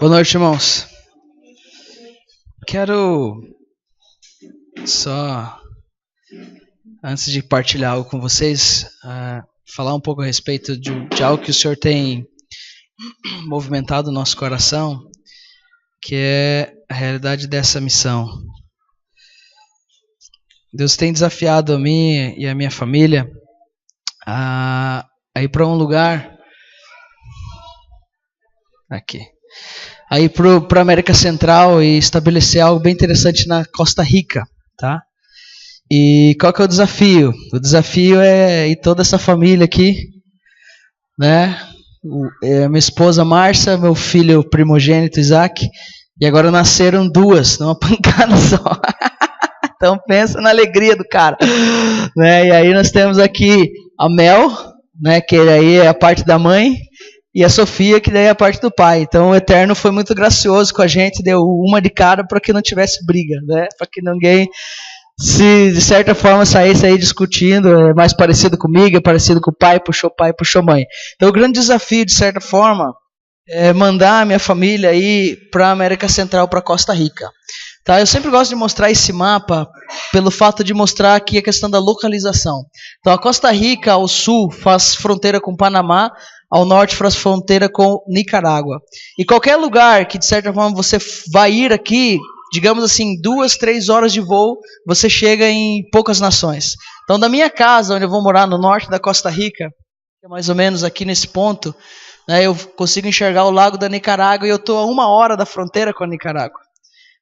Boa noite, irmãos. Quero só, antes de partilhar algo com vocês, falar um pouco a respeito de algo que o Senhor tem movimentado o nosso coração, que é a realidade dessa missão. Deus tem desafiado a mim e a minha família a ir para um lugar aqui. A ir para a América Central e estabelecer algo bem interessante na Costa Rica, tá? E qual que é o desafio? O desafio é ir toda essa família aqui, né? Minha esposa Márcia, meu filho primogênito Isaac, e agora nasceram duas, numa pancada só. Então pensa na alegria do cara, né? E aí nós temos aqui a Mel, né? Que aí é a parte da mãe, e a Sofia, que daí é a parte do pai. Então o Eterno foi muito gracioso com a gente, deu uma de cada para que não tivesse briga, né? Para que ninguém, se de certa forma saísse aí discutindo, é mais parecido comigo, é parecido com o pai, puxou mãe. Então o grande desafio, de certa forma, é mandar a minha família aí para a América Central, para Costa Rica. Tá? Eu sempre gosto de mostrar esse mapa pelo fato de mostrar aqui a questão da localização. Então a Costa Rica ao sul faz fronteira com Panamá, ao norte faz fronteira com Nicarágua. E qualquer lugar que de certa forma você vai ir aqui, digamos assim, 2-3 horas de voo, você chega em poucas nações. Então da minha casa, onde eu vou morar no norte da Costa Rica, que é mais ou menos aqui nesse ponto, né, eu consigo enxergar o lago da Nicarágua e eu estou a 1 hora da fronteira com a Nicarágua.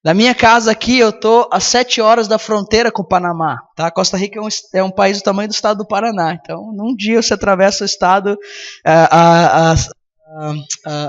Da minha casa aqui, eu estou a 7 horas da fronteira com o Panamá. Tá? Costa Rica é um país do tamanho do estado do Paraná. Então, num dia você atravessa o estado,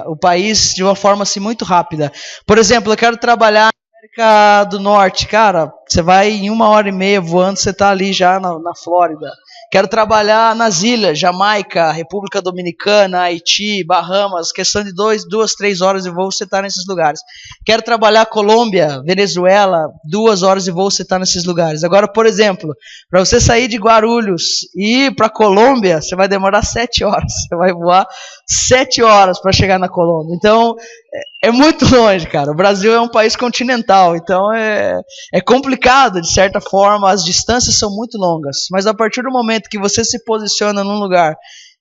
o país de uma forma assim, muito rápida. Por exemplo, eu quero trabalhar na América do Norte. Cara, você vai em 1h30 voando, você está ali já na Flórida. Quero trabalhar nas ilhas, Jamaica, República Dominicana, Haiti, Bahamas, questão de 2-3 horas de voo, você está nesses lugares. Quero trabalhar Colômbia, Venezuela, 2 horas de voo, você está nesses lugares. Agora, por exemplo, para você sair de Guarulhos e ir para Colômbia, você vai demorar 7 horas. Você vai voar 7 horas para chegar na Colômbia. Então, é muito longe, cara. O Brasil é um país continental, então é complicado, de certa forma, as distâncias são muito longas. Mas a partir do momento que você se posiciona num lugar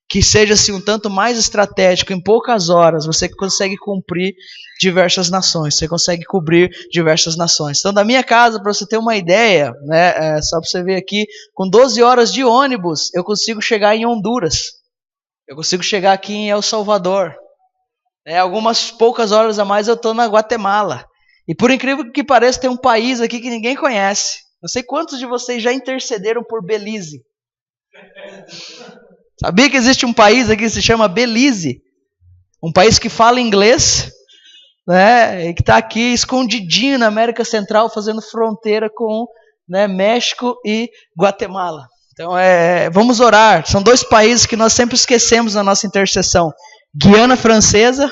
que seja assim, um tanto mais estratégico, em poucas horas, você consegue cumprir diversas nações, você consegue cobrir diversas nações. Então, da minha casa, para você ter uma ideia, né, só para você ver aqui, com 12 horas de ônibus, eu consigo chegar em Honduras. Eu consigo chegar aqui em El Salvador. Algumas poucas horas a mais eu estou na Guatemala. E por incrível que pareça, tem um país aqui que ninguém conhece. Não sei quantos de vocês já intercederam por Belize. Sabia que existe um país aqui que se chama Belize? Um país que fala inglês, né, e que está aqui escondidinho na América Central, fazendo fronteira com, né, México e Guatemala. Então, vamos orar. São 2 países que nós sempre esquecemos na nossa intercessão. Guiana Francesa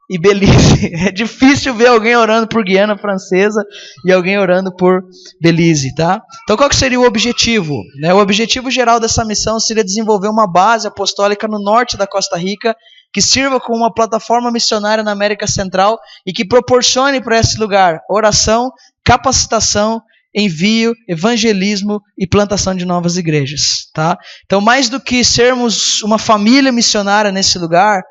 e Belize. É difícil ver alguém orando por Guiana Francesa e alguém orando por Belize, tá? Então qual que seria o objetivo? O objetivo geral dessa missão seria desenvolver uma base apostólica no norte da Costa Rica, que sirva como uma plataforma missionária na América Central e que proporcione para esse lugar oração, capacitação, envio, evangelismo e plantação de novas igrejas, tá? Então mais do que sermos uma família missionária nesse lugar,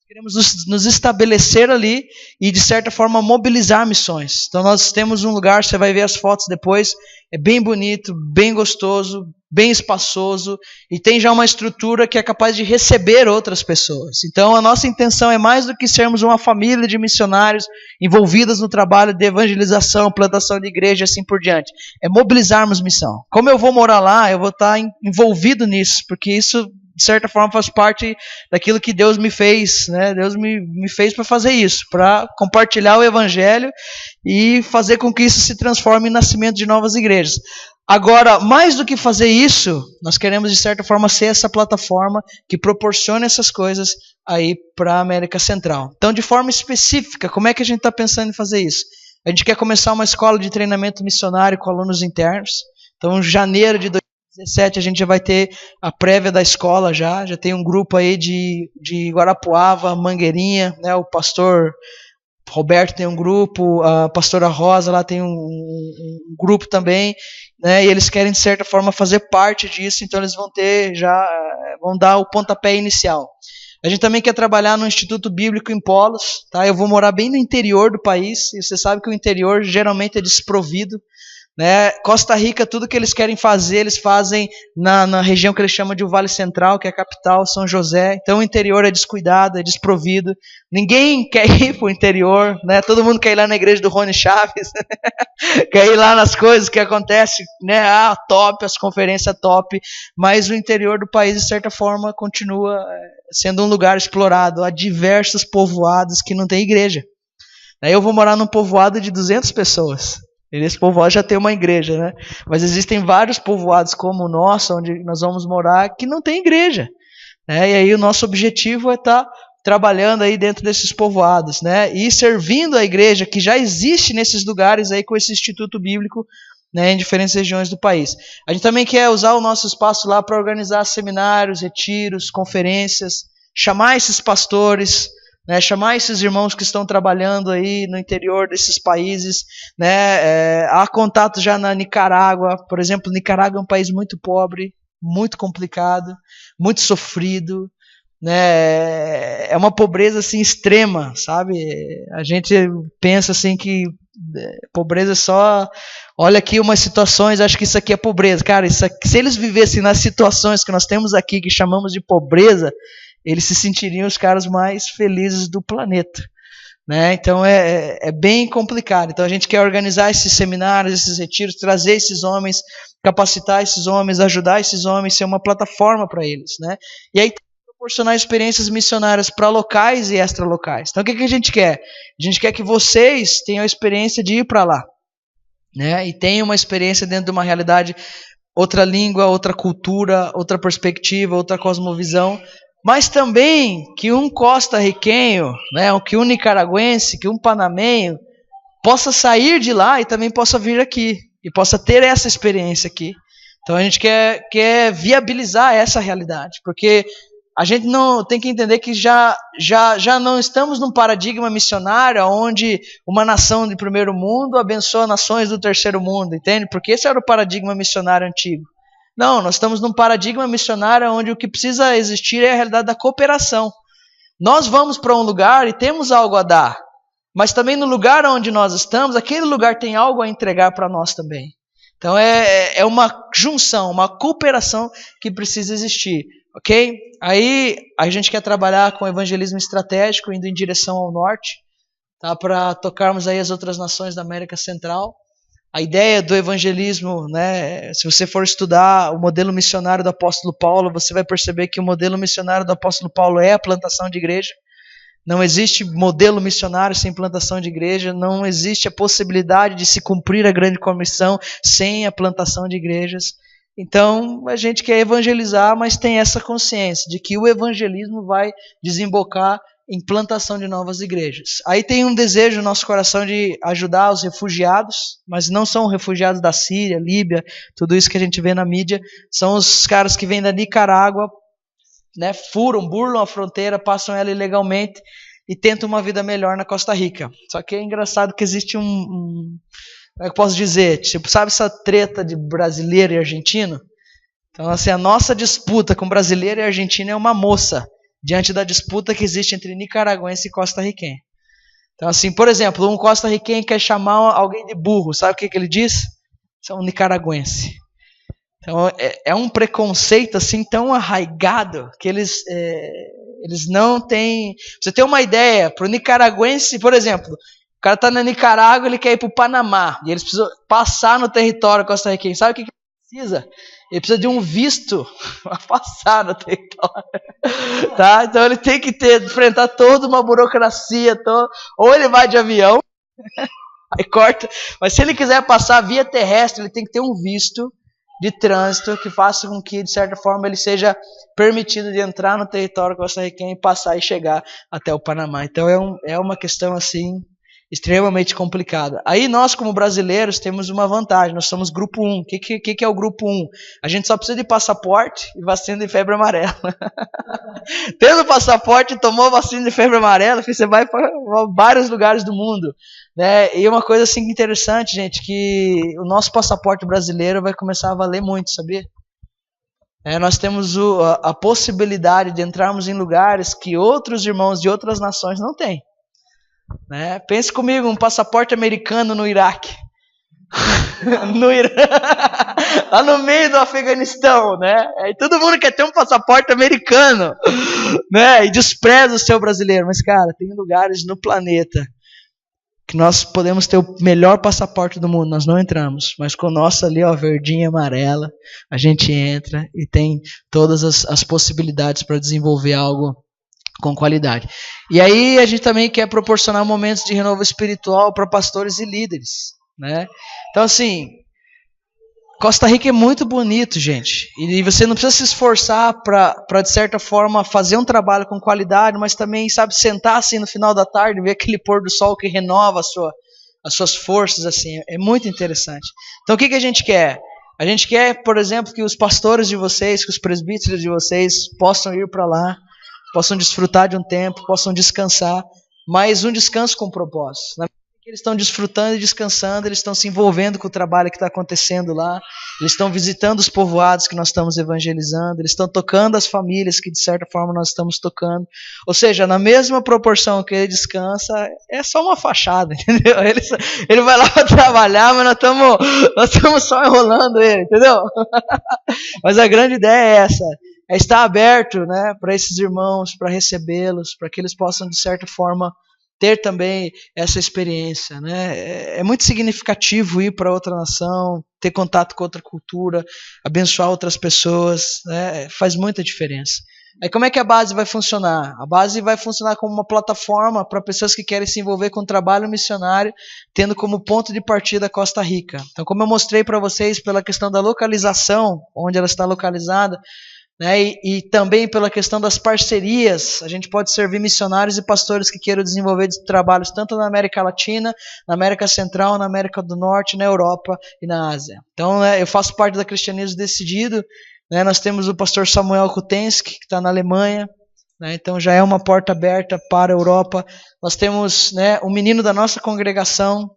queremos nos estabelecer ali e, de certa forma, mobilizar missões. Então, nós temos um lugar, você vai ver as fotos depois, é bem bonito, bem gostoso, bem espaçoso, e tem já uma estrutura que é capaz de receber outras pessoas. Então, a nossa intenção é mais do que sermos uma família de missionários envolvidas no trabalho de evangelização, plantação de igreja e assim por diante. É mobilizarmos missão. Como eu vou morar lá, eu vou estar envolvido nisso, porque isso, de certa forma, faz parte daquilo que Deus me fez, né? Deus me fez para fazer isso, para compartilhar o evangelho e fazer com que isso se transforme em nascimento de novas igrejas. Agora, mais do que fazer isso, nós queremos, de certa forma, ser essa plataforma que proporciona essas coisas aí para a América Central. Então, de forma específica, como é que a gente está pensando em fazer isso? A gente quer começar uma escola de treinamento missionário com alunos internos. Então, em janeiro de 2017 a gente já vai ter a prévia da escola já tem um grupo aí de Guarapuava, Mangueirinha, né, o pastor Roberto tem um grupo, a pastora Rosa lá tem um grupo também, né, e eles querem de certa forma fazer parte disso, então eles vão dar o pontapé inicial. A gente também quer trabalhar no Instituto Bíblico em Polos, tá? Eu vou morar bem no interior do país, e você sabe que o interior geralmente é desprovido, né? Costa Rica, tudo que eles querem fazer, eles fazem na região que eles chamam de o Vale Central, que é a capital, São José. Então o interior é descuidado, é desprovido. Ninguém quer ir para o interior, né? Todo mundo quer ir lá na igreja do Rony Chaves, quer ir lá nas coisas que acontecem, né? Top, as conferências top, mas o interior do país, de certa forma, continua sendo um lugar explorado. Há diversos povoados que não tem igreja. Aí eu vou morar num povoado de 200 pessoas. E nesse povoado já tem uma igreja, né? Mas existem vários povoados como o nosso, onde nós vamos morar, que não tem igreja, né? E aí o nosso objetivo é estar trabalhando aí dentro desses povoados, né? E servindo a igreja que já existe nesses lugares aí com esse Instituto Bíblico, né, em diferentes regiões do país. A gente também quer usar o nosso espaço lá para organizar seminários, retiros, conferências, chamar esses pastores, né, chamar esses irmãos que estão trabalhando aí no interior desses países, né, há contato já na Nicarágua, por exemplo. Nicarágua é um país muito pobre, muito complicado, muito sofrido, né, é uma pobreza assim extrema, sabe? A gente pensa assim que pobreza só, olha aqui umas situações, acho que isso aqui é pobreza. Cara, isso aqui, se eles vivessem nas situações que nós temos aqui, que chamamos de pobreza, eles se sentiriam os caras mais felizes do planeta, né? Então é bem complicado. Então a gente quer organizar esses seminários, esses retiros, trazer esses homens, capacitar esses homens, ajudar esses homens, ser uma plataforma para eles, né? E aí proporcionar experiências missionárias para locais e extralocais. Então o que a gente quer? A gente quer que vocês tenham a experiência de ir para lá, né? E tenham uma experiência dentro de uma realidade, outra língua, outra cultura, outra perspectiva, outra cosmovisão, mas também que um costarriquenho, né, que um nicaragüense, que um panamenho possa sair de lá e também possa vir aqui, e possa ter essa experiência aqui. Então a gente quer viabilizar essa realidade, porque a gente não tem que entender que já não estamos num paradigma missionário onde uma nação de primeiro mundo abençoa nações do terceiro mundo, entende? Porque esse era o paradigma missionário antigo. Não, nós estamos num paradigma missionário onde o que precisa existir é a realidade da cooperação. Nós vamos para um lugar e temos algo a dar, mas também no lugar onde nós estamos, aquele lugar tem algo a entregar para nós também. Então é uma junção, uma cooperação que precisa existir, ok? Aí a gente quer trabalhar com evangelismo estratégico, indo em direção ao norte, tá? Para tocarmos aí as outras nações da América Central. A ideia do evangelismo, né, se você for estudar o modelo missionário do apóstolo Paulo, você vai perceber que o modelo missionário do apóstolo Paulo é a plantação de igreja. Não existe modelo missionário sem plantação de igreja, não existe a possibilidade de se cumprir a grande comissão sem a plantação de igrejas. Então, a gente quer evangelizar, mas tem essa consciência de que o evangelismo vai desembocar em plantação de novas igrejas. Aí tem um desejo no nosso coração de ajudar os refugiados, mas não são refugiados da Síria, Líbia, tudo isso que a gente vê na mídia, são os caras que vêm da Nicarágua, né, burlam a fronteira, passam ela ilegalmente e tentam uma vida melhor na Costa Rica. Só que é engraçado que existe como é que eu posso dizer, tipo, sabe essa treta de brasileiro e argentino? Então, assim, a nossa disputa com brasileiro e argentino é uma moça, diante da disputa que existe entre nicaragüense e costarriquenho. Então, assim, por exemplo, um costarriquenho quer chamar alguém de burro, sabe o que ele diz? Isso é um nicaragüense. Então, é um preconceito assim tão arraigado que eles não têm... Você tem uma ideia, para o nicaragüense, por exemplo, o cara está na Nicarágua, ele quer ir para o Panamá, e eles precisam passar no território costarriquenho. Sabe o que ele precisa? Ele precisa de um visto para passar no território. Tá? Então ele tem que enfrentar toda uma burocracia, ou ele vai de avião, aí corta, mas se ele quiser passar via terrestre, ele tem que ter um visto de trânsito que faça com que, de certa forma, ele seja permitido de entrar no território costarriquenho e passar e chegar até o Panamá. Então é uma questão assim extremamente complicada. Aí nós, como brasileiros, temos uma vantagem, nós somos grupo 1. O que é o grupo 1? A gente só precisa de passaporte e vacina de febre amarela. Tendo passaporte, tomou vacina de febre amarela, você vai para vários lugares do mundo. Né? E uma coisa assim interessante, gente, que o nosso passaporte brasileiro vai começar a valer muito, sabia? Nós temos a possibilidade de entrarmos em lugares que outros irmãos de outras nações não têm. Né? Pense comigo, um passaporte americano no Iraque. No lá no meio do Afeganistão, né? E todo mundo quer ter um passaporte americano, né? E despreza o seu brasileiro. Mas, cara, tem lugares no planeta que nós podemos ter o melhor passaporte do mundo, nós não entramos, mas com o nosso ali, ó, verdinha e amarela, a gente entra e tem todas as possibilidades para desenvolver algo com qualidade. E aí a gente também quer proporcionar momentos de renovo espiritual para pastores e líderes, né? Então, assim, Costa Rica é muito bonito, gente. E você não precisa se esforçar para, de certa forma, fazer um trabalho com qualidade, mas também, sabe, sentar assim no final da tarde, ver aquele pôr do sol que renova as suas forças, assim. É muito interessante. Então, o que a gente quer? A gente quer, por exemplo, que os pastores de vocês, que os presbíteros de vocês possam ir para lá, possam desfrutar de um tempo, possam descansar, mas um descanso com propósito. Na eles estão desfrutando e descansando, eles estão se envolvendo com o trabalho que está acontecendo lá, eles estão visitando os povoados que nós estamos evangelizando, eles estão tocando as famílias que de certa forma nós estamos tocando, ou seja, na mesma proporção que ele descansa, é só uma fachada, entendeu? Ele vai lá para trabalhar, mas nós estamos só enrolando ele, entendeu? Mas a grande ideia é essa, é estar aberto, né, para esses irmãos, para recebê-los, para que eles possam de certa forma ter também essa experiência, né? É muito significativo ir para outra nação, ter contato com outra cultura, abençoar outras pessoas, né? Faz muita diferença. Aí como é que a base vai funcionar? A base vai funcionar como uma plataforma para pessoas que querem se envolver com o trabalho missionário, tendo como ponto de partida Costa Rica. Então, como eu mostrei para vocês pela questão da localização, onde ela está localizada, né, e também pela questão das parcerias, a gente pode servir missionários e pastores que queiram desenvolver trabalhos tanto na América Latina, na América Central, na América do Norte, na Europa e na Ásia. Então, né, eu faço parte da Cristianismo Decidido, né, nós temos o pastor Samuel Kutenski, que está na Alemanha, né, então já é uma porta aberta para a Europa. Nós temos, né, um menino da nossa congregação,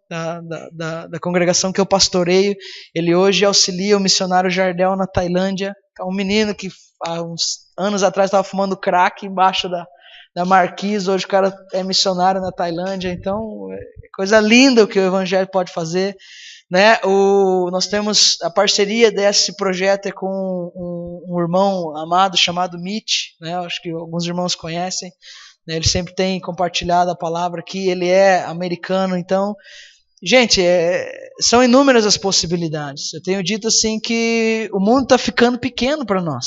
da congregação que eu pastoreio, ele hoje auxilia o missionário Jardel na Tailândia. Um menino que há uns anos atrás estava fumando crack embaixo da marquise, hoje o cara é missionário na Tailândia, então é coisa linda o que o evangelho pode fazer, né? Nós temos a parceria desse projeto é com um irmão amado chamado Mitch, né? Acho que alguns irmãos conhecem, né? Ele sempre tem compartilhado a palavra aqui, ele é americano, então gente, são inúmeras as possibilidades. Eu tenho dito assim que o mundo está ficando pequeno para nós,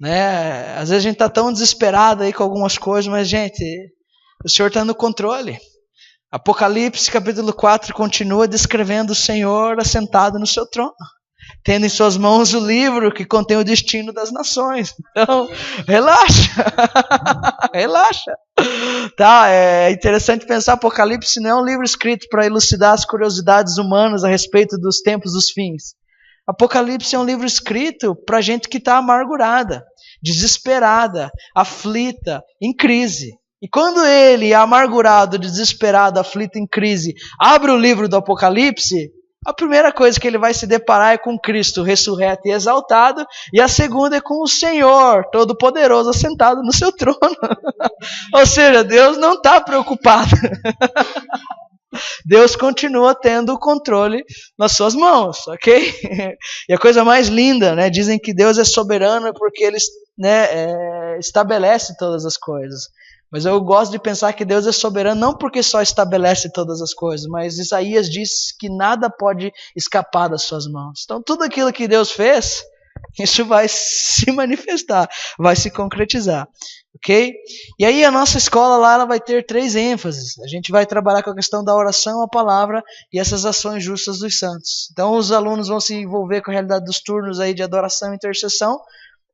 né? Às vezes a gente está tão desesperado aí com algumas coisas, mas gente, o Senhor está no controle. Apocalipse capítulo 4 continua descrevendo o Senhor assentado no seu trono, tendo em suas mãos o livro que contém o destino das nações. Então, relaxa, relaxa. Tá, é interessante pensar, Apocalipse não é um livro escrito para elucidar as curiosidades humanas a respeito dos tempos dos fins. Apocalipse é um livro escrito para gente que está amargurada, desesperada, aflita, em crise. E quando ele, amargurado, desesperado, aflito, em crise, abre o livro do Apocalipse, a primeira coisa que ele vai se deparar é com Cristo ressurreto e exaltado, e a segunda é com o Senhor Todo-Poderoso assentado no seu trono. Ou seja, Deus não está preocupado. Deus continua tendo o controle nas suas mãos, ok? E a coisa mais linda, né? Dizem que Deus é soberano porque Ele, né, estabelece todas as coisas. Mas eu gosto de pensar que Deus é soberano não porque só estabelece todas as coisas, mas Isaías diz que nada pode escapar das suas mãos. Então tudo aquilo que Deus fez, isso vai se manifestar, vai se concretizar, ok? E aí a nossa escola lá ela vai ter 3 ênfases. A gente vai trabalhar com a questão da oração, a palavra e essas ações justas dos santos. Então os alunos vão se envolver com a realidade dos turnos aí de adoração e intercessão,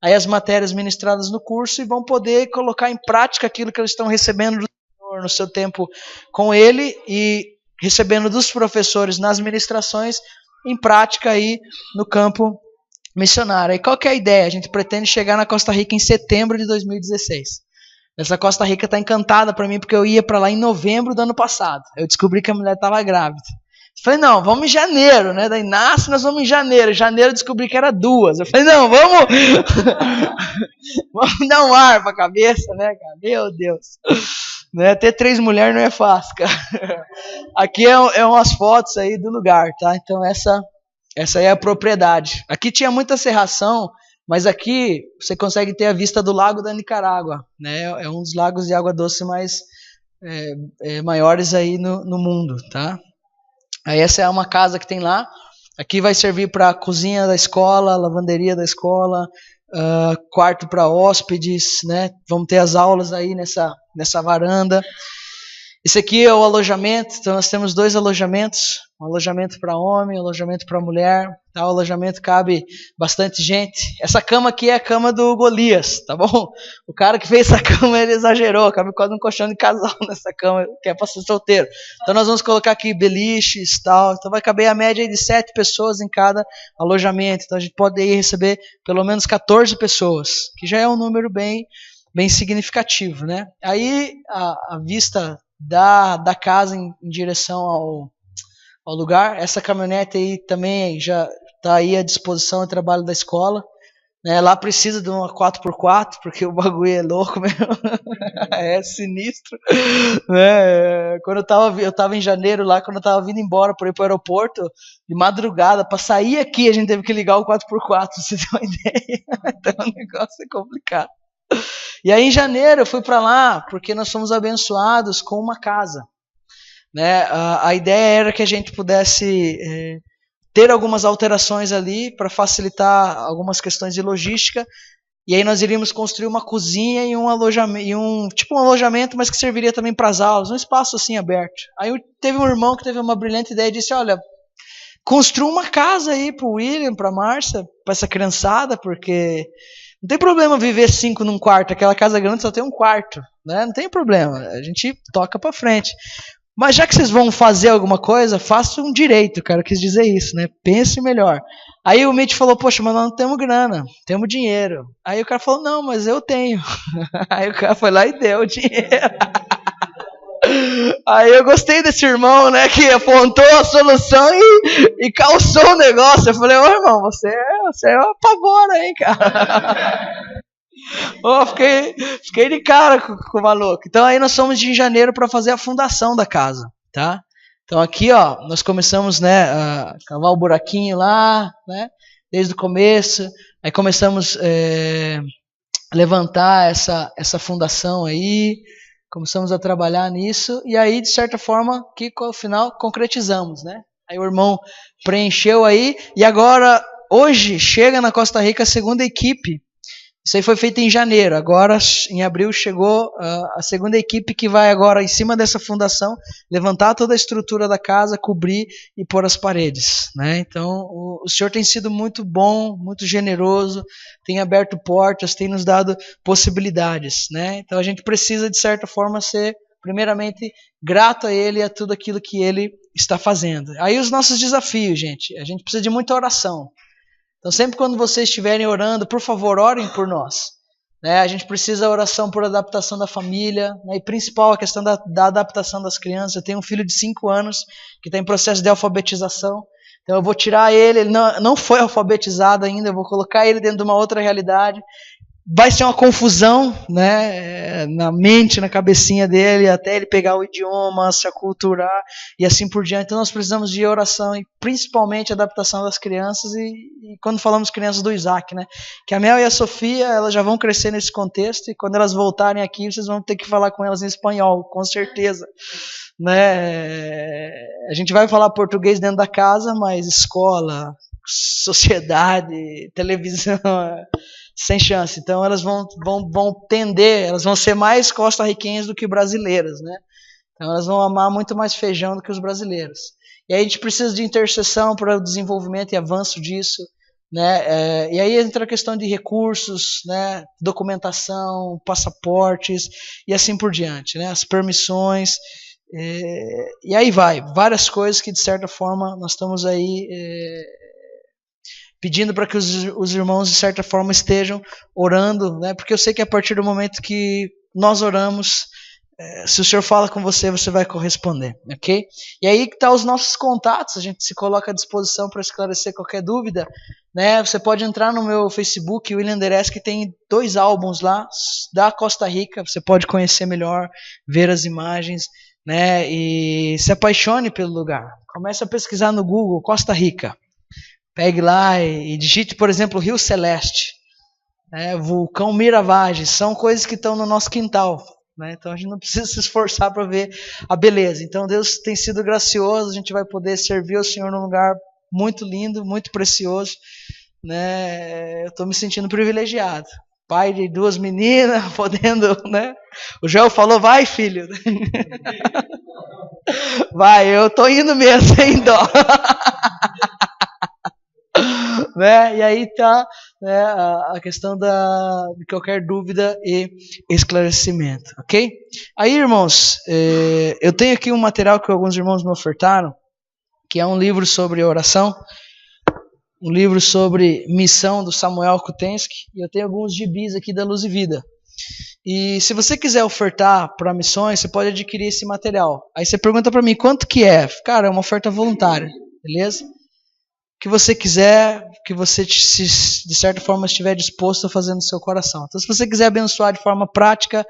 aí as matérias ministradas no curso e vão poder colocar em prática aquilo que eles estão recebendo do Senhor no seu tempo com ele e recebendo dos professores nas ministrações, em prática aí no campo missionário. E qual que é a ideia? A gente pretende chegar na Costa Rica em setembro de 2016. Essa Costa Rica está encantada para mim, porque eu ia para lá em novembro do ano passado. Eu descobri que a mulher estava grávida. Falei, não, vamos em janeiro, né? Daí nasce, nós vamos em janeiro. Em janeiro eu descobri que era 2. Eu falei, não, vamos vamos dar um ar para a cabeça, né, cara? Meu Deus. Né? Ter 3 mulheres não é fácil, cara. Aqui é umas fotos aí do lugar, tá? Então essa aí é a propriedade. Aqui tinha muita serração, mas aqui você consegue ter a vista do Lago da Nicarágua, né? É um dos lagos de água doce mais maiores aí no mundo, tá? Aí essa é uma casa que tem lá. Aqui vai servir para a cozinha da escola, lavanderia da escola, quarto para hóspedes, né? Vamos ter as aulas aí nessa varanda. Esse aqui é o alojamento, então nós temos 2 alojamentos, um alojamento para homem, um alojamento para mulher, tá? O alojamento cabe bastante gente. Essa cama aqui é a cama do Golias, tá bom? O cara que fez essa cama, ele exagerou, cabe quase um colchão de casal nessa cama, que é para ser solteiro. Então nós vamos colocar aqui beliches e tal, então vai caber a média de 7 pessoas em cada alojamento, então a gente pode aí receber pelo menos 14 pessoas, que já é um número bem significativo, né? Aí a vista da casa em direção ao lugar. Essa caminhonete aí também já está aí à disposição do trabalho da escola, né? Lá precisa de uma 4x4, porque o bagulho é louco mesmo. É sinistro, né? Quando eu tava em janeiro lá, quando eu tava vindo embora por ir pro aeroporto, de madrugada, para sair aqui a gente teve que ligar o 4x4, pra você ter uma ideia. Então o negócio é complicado. E aí em janeiro eu fui para lá porque nós fomos abençoados com uma casa, né? A ideia era que a gente pudesse ter algumas alterações ali para facilitar algumas questões de logística, e aí nós iríamos construir uma cozinha e um alojamento, tipo um alojamento, mas que serviria também para as aulas, um espaço assim aberto. Aí teve um irmão que teve uma brilhante ideia e disse, olha, construa uma casa aí para o William, para a Márcia, para essa criançada, porque não tem problema viver 5 num quarto, aquela casa grande só tem um quarto, né? Não tem problema, a gente toca para frente. Mas já que vocês vão fazer alguma coisa, façam direito, cara, eu quis dizer isso, né? Pense melhor. Aí o Mitch falou, poxa, mas nós não temos grana, temos dinheiro. Aí o cara falou, não, mas eu tenho. Aí o cara foi lá e deu o dinheiro. Aí eu gostei desse irmão, né, que apontou a solução e calçou o negócio. Eu falei, ô irmão, você é uma pavora, hein, cara. Fiquei de cara com o maluco. Então aí nós fomos de janeiro para fazer a fundação da casa, tá? Então aqui, ó, nós começamos, né, a cavar o buraquinho lá, né, desde o começo. Aí começamos a levantar essa fundação aí. Começamos a trabalhar nisso e aí, de certa forma, que ao final concretizamos, né? Aí o irmão preencheu aí e agora, hoje, chega na Costa Rica a segunda equipe. Isso aí foi feito em janeiro. Agora, em abril, chegou a segunda equipe que vai agora, em cima dessa fundação, levantar toda a estrutura da casa, cobrir e pôr as paredes, né? Então, o Senhor tem sido muito bom, muito generoso, tem aberto portas, tem nos dado possibilidades, né? Então, a gente precisa, de certa forma, ser, primeiramente, grato a Ele e a tudo aquilo que Ele está fazendo. Aí, os nossos desafios, gente. A gente precisa de muita oração. Então, sempre quando vocês estiverem orando, por favor, orem por nós. Né? A gente precisa da oração por adaptação da família, né? E principal a questão da adaptação das crianças. Eu tenho um filho de 5 anos que está em processo de alfabetização. Então eu vou tirar ele não foi alfabetizado ainda, eu vou colocar ele dentro de uma outra realidade. Vai ser uma confusão, né, na mente, na cabecinha dele, até ele pegar o idioma, se aculturar e assim por diante. Então nós precisamos de oração e principalmente adaptação das crianças e quando falamos crianças do Isaac, né, que a Mel e a Sofia, elas já vão crescer nesse contexto e quando elas voltarem aqui, vocês vão ter que falar com elas em espanhol, com certeza. Né? A gente vai falar português dentro da casa, mas escola, sociedade, televisão... sem chance. Então elas vão tender, elas vão ser mais costarriquenhas do que brasileiras, né? Então elas vão amar muito mais feijão do que os brasileiros. E aí a gente precisa de intercessão para o desenvolvimento e avanço disso. né? E aí entra a questão de recursos, né? Documentação, passaportes e assim por diante, né? As permissões, e aí vai, várias coisas que de certa forma nós estamos aí pedindo para que os irmãos de certa forma estejam orando, né? Porque eu sei que a partir do momento que nós oramos, se o Senhor fala com você, você vai corresponder, ok? E aí que está os nossos contatos, a gente se coloca à disposição para esclarecer qualquer dúvida, né? Você pode entrar no meu Facebook, William Deres, que tem 2 álbuns lá da Costa Rica, você pode conhecer melhor, ver as imagens, né? E se apaixone pelo lugar. Comece a pesquisar no Google, Costa Rica. Pegue lá e digite, por exemplo, Rio Celeste, vulcão Miravage, são coisas que estão no nosso quintal. Né? Então a gente não precisa se esforçar para ver a beleza. Então Deus tem sido gracioso, a gente vai poder servir ao Senhor num lugar muito lindo, muito precioso. Né? Eu estou me sentindo privilegiado. Pai de 2 meninas, podendo, né? O Joel falou, vai filho. Vai, eu estou indo mesmo, sem dó. Né? E aí está, né, a questão de qualquer dúvida e esclarecimento, ok? Aí, irmãos, eu tenho aqui um material que alguns irmãos me ofertaram, que é um livro sobre oração, um livro sobre missão do Samuel Kutensky, e eu tenho alguns gibis aqui da Luz e Vida. E se você quiser ofertar para missões, você pode adquirir esse material. Aí você pergunta para mim, quanto que é? Cara, é uma oferta voluntária, beleza? Que você quiser, que você de certa forma estiver disposto a fazer no seu coração. Então se você quiser abençoar de forma prática,